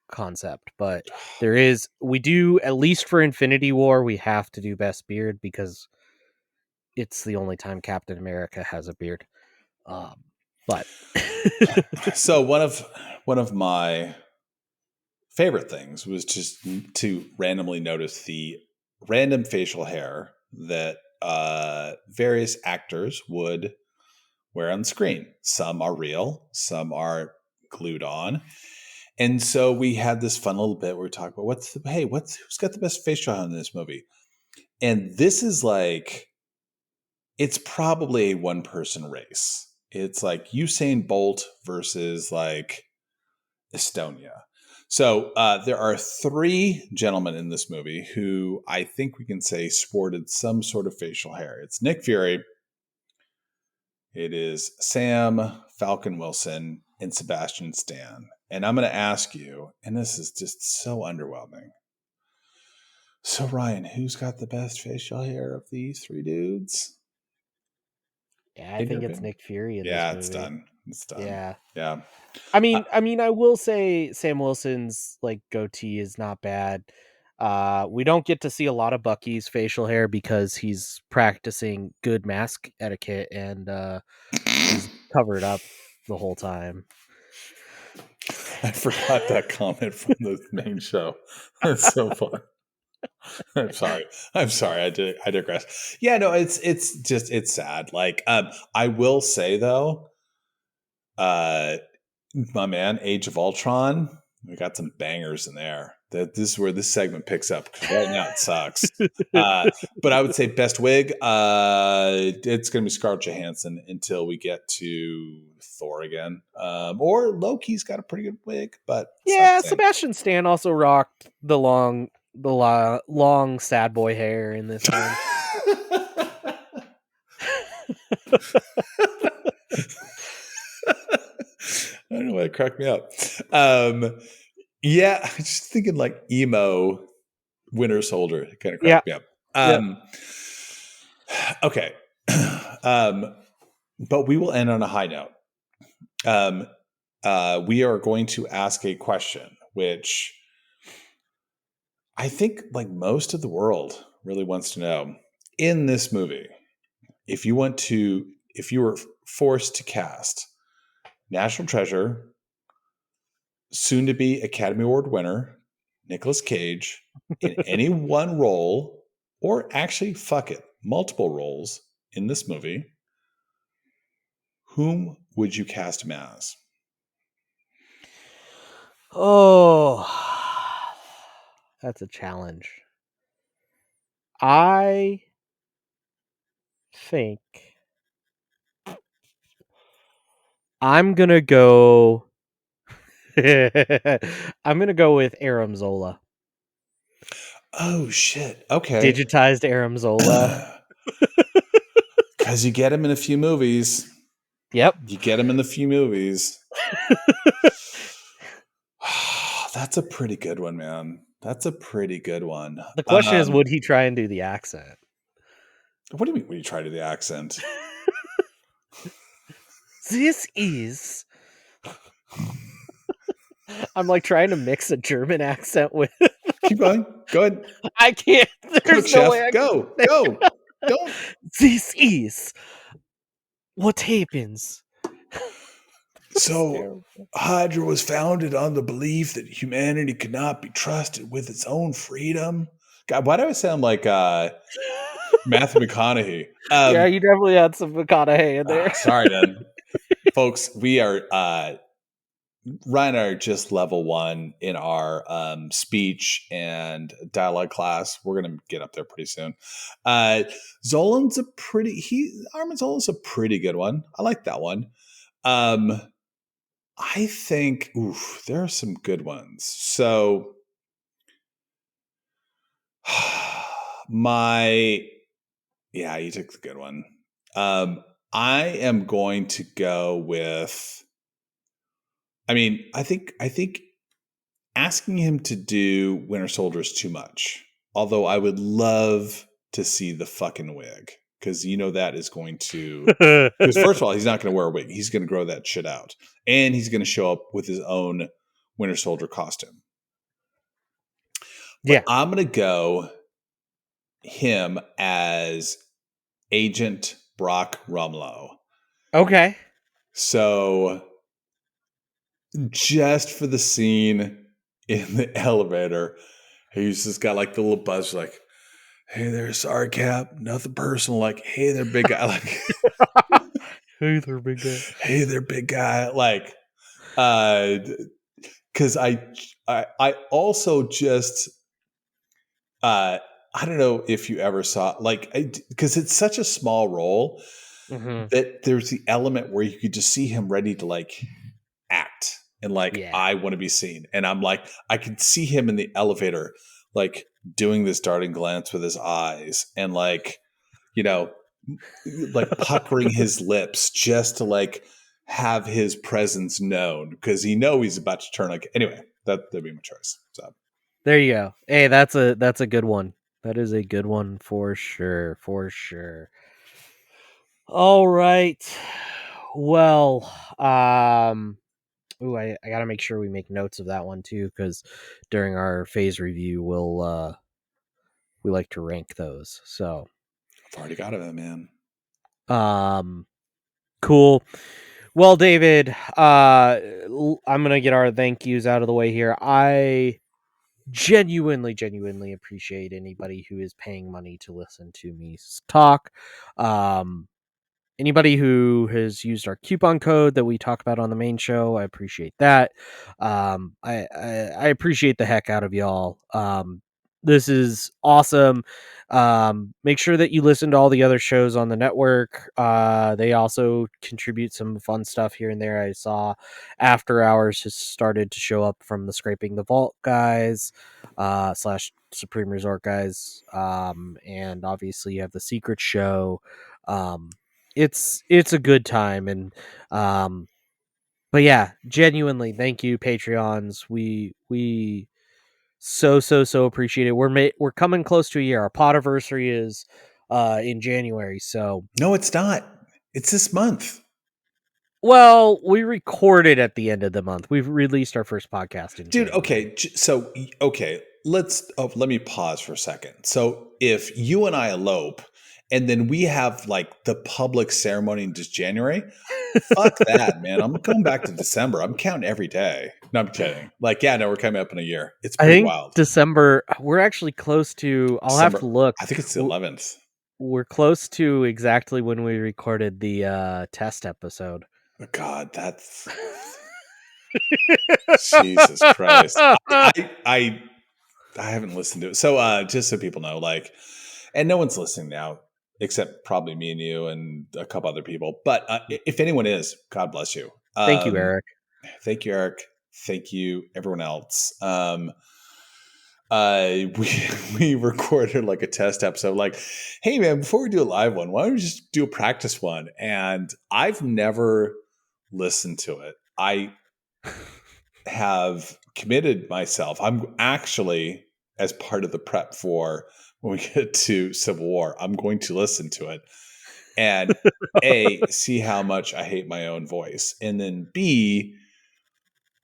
concept, but we do, at least for Infinity War, we have to do best beard because it's the only time Captain America has a beard. But So one of my favorite things was just to randomly notice the random facial hair that various actors would wear on screen. Some are real, some are glued on. And so we had this fun little bit where we talk about who's got the best facial hair in this movie? And this is like, it's probably a one person race. It's like Usain Bolt versus like Estonia. So there are 3 gentlemen in this movie who I think we can say sported some sort of facial hair. It's Nick Fury, it is Sam Falcon Wilson, and Sebastian Stan. And I'm going to ask you, and this is just so underwhelming. So Ryan, who's got the best facial hair of these 3 dudes? yeah, I think it's Nick Fury in this movie. It's done. It's done. Yeah. Yeah. I mean, I will say Sam Wilson's like goatee is not bad. We don't get to see a lot of Bucky's facial hair because he's practicing good mask etiquette and he's covered up the whole time. I forgot that comment from the main show. That's so fun. I'm sorry. I digress. Yeah, no, it's sad. Like, I will say though, my man, Age of Ultron, we got some bangers in there. This is where this segment picks up, because right now it sucks. But I would say best wig, it's going to be Scarlett Johansson until we get to Thor again. Or Loki's got a pretty good wig, but yeah, Sebastian Stan also rocked the long sad boy hair in this one. I don't know why it cracked me up. Yeah, I'm just thinking like emo Winter Soldier. It kind of cracked me up. Okay. But we will end on a high note. We are going to ask a question, which I think like most of the world really wants to know. In this movie, if you were forced to cast National Treasure, soon to be Academy Award winner, Nicolas Cage, in any one role, or actually, fuck it, multiple roles in this movie, whom would you cast him as? Oh, that's a challenge. I think I'm gonna go. I'm gonna go with Aram Zola. Oh shit. Okay. Digitized Aram Zola. Because you get him in a few movies. Yep. You get him in the few movies. That's a pretty good one, man. That's a pretty good one. The question is, would he try and do the accent? What do you mean when you try to do the accent? This is. I'm like trying to mix a German accent with. Keep going. Go ahead. I can't. There's Cook, no chef. way. I Go. Go. Don't. This is what happens. So, HYDRA was founded on the belief that humanity could not be trusted with its own freedom. God, why do I sound like Matthew McConaughey? Yeah, you definitely had some McConaughey in there. Sorry, then. Folks, we are Ryan and I are just level 1 in our speech and dialogue class. We're gonna get up there pretty soon. Zolan's Armin Zolan's a pretty good one. I like that one. I think there are some good ones. So you took the good one. I am going to go with. I mean, I think asking him to do Winter Soldier is too much. Although I would love to see the fucking wig, because that is going to. Because first of all, he's not going to wear a wig. He's going to grow that shit out, and he's going to show up with his own Winter Soldier costume. But Yeah, I'm going to go him as Agent Brock Rumlow. okay. So just for the scene in the elevator, he's just got like the little buzz, like, "Hey there, sorry, Cap. Nothing personal." Like, "Hey there, big guy." Like, Hey there, big guy. "Hey there, big guy." Like, because I also just I don't know if you ever saw, like, because it's such a small role that there's the element where you could just see him ready to like act and like, Yeah. I want to be seen. And I'm like, I could see him in the elevator, like doing this darting glance with his eyes and like, like puckering his lips just to like have his presence known, because he's about to turn like, anyway, that'd be my choice. So There you go. Hey, that's a good one. That is a good one for sure. For sure. All right. Well, ooh, I gotta make sure we make notes of that one too, because during our phase review, we like to rank those. So, I've already got it, man. cool. Well, David, I'm gonna get our thank yous out of the way here. I genuinely appreciate anybody who is paying money to listen to me talk. Anybody who has used our coupon code that we talk about on the main show, I appreciate that. I appreciate the heck out of y'all. This is awesome. Make sure that you listen to all the other shows on the network. They also contribute some fun stuff here and there. I saw After Hours has started to show up from the Scraping the Vault guys, / Supreme Resort guys. And obviously you have the Secret Show. It's a good time, and but yeah, genuinely thank you, Patreons. We so appreciate it. We're coming close to a year. Our podiversary is in January, so No, it's not. It's this month. well, we recorded at the end of the month. We've released our first podcast in Dude, January. okay, let me pause for a second. So if you and I elope and then we have like the public ceremony in just January, fuck that, man. I'm going back to December. I'm counting every day. No, I'm kidding. Like, yeah, no, we're coming up in a year. It's I pretty think wild. December. We're actually close to. I'll have to look. I think it's the 11th. We're close to exactly when we recorded the test episode. Oh, God, that's Jesus Christ. I haven't listened to it. So just so people know, like, and no one's listening now except probably me and you and a couple other people. But if anyone is, God bless you. Thank you, Eric. Thank you, Eric. Thank you, everyone else. We recorded like a test episode, like, hey man, before we do a live one, why don't we just do a practice one? And I've never listened to it. I have committed myself. I'm actually, as part of the prep for when we get to Civil War, I'm going to listen to it and see how much I hate my own voice, and then B,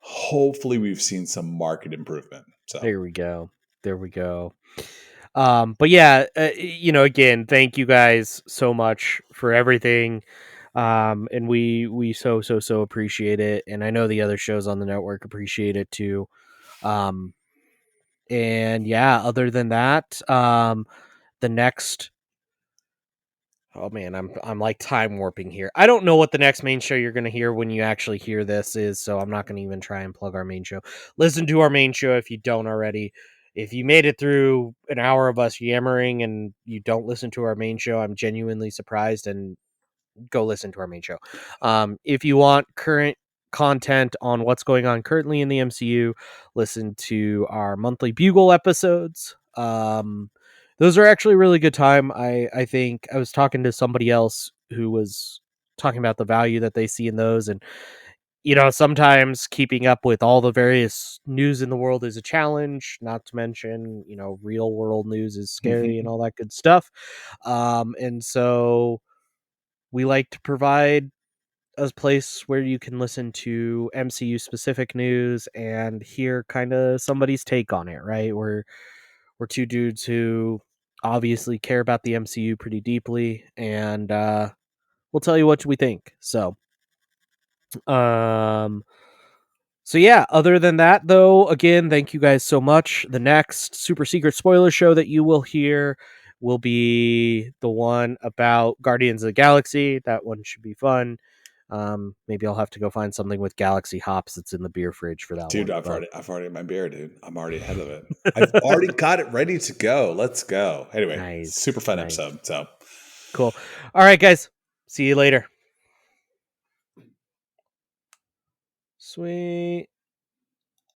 hopefully we've seen some market improvement. So There we go. But yeah, again, thank you guys so much for everything. And we so appreciate it. And I know the other shows on the network appreciate it too. And yeah, other than that, the next, oh man, I'm like time warping here. I don't know what the next main show you're going to hear when you actually hear this is, so I'm not going to even try and plug our main show. Listen to our main show if you don't already. If you made it through an hour of us yammering and you don't listen to our main show, I'm genuinely surprised, and go listen to our main show. If you want current content on what's going on currently in the MCU, listen to our monthly Bugle episodes. Those are actually a really good time. I think I was talking to somebody else who was talking about the value that they see in those, and sometimes keeping up with all the various news in the world is a challenge, not to mention, real world news is scary and all that good stuff. And so we like to provide a place where you can listen to MCU specific news and hear kind of somebody's take on it, right? We're two dudes who obviously care about the MCU pretty deeply, and we'll tell you what we think. So yeah, other than that though, again, thank you guys so much. The next super secret spoiler show that you will hear will be the one about Guardians of the Galaxy. That one should be fun. Maybe I'll have to go find something with Galaxy hops that's in the beer fridge for that dude, one. I've already had my beer, dude. I'm already ahead of it. I've already got it ready to go. Let's go. Anyway, Nice, super fun nice. episode. So Cool. All right, guys. See you later. Sweet.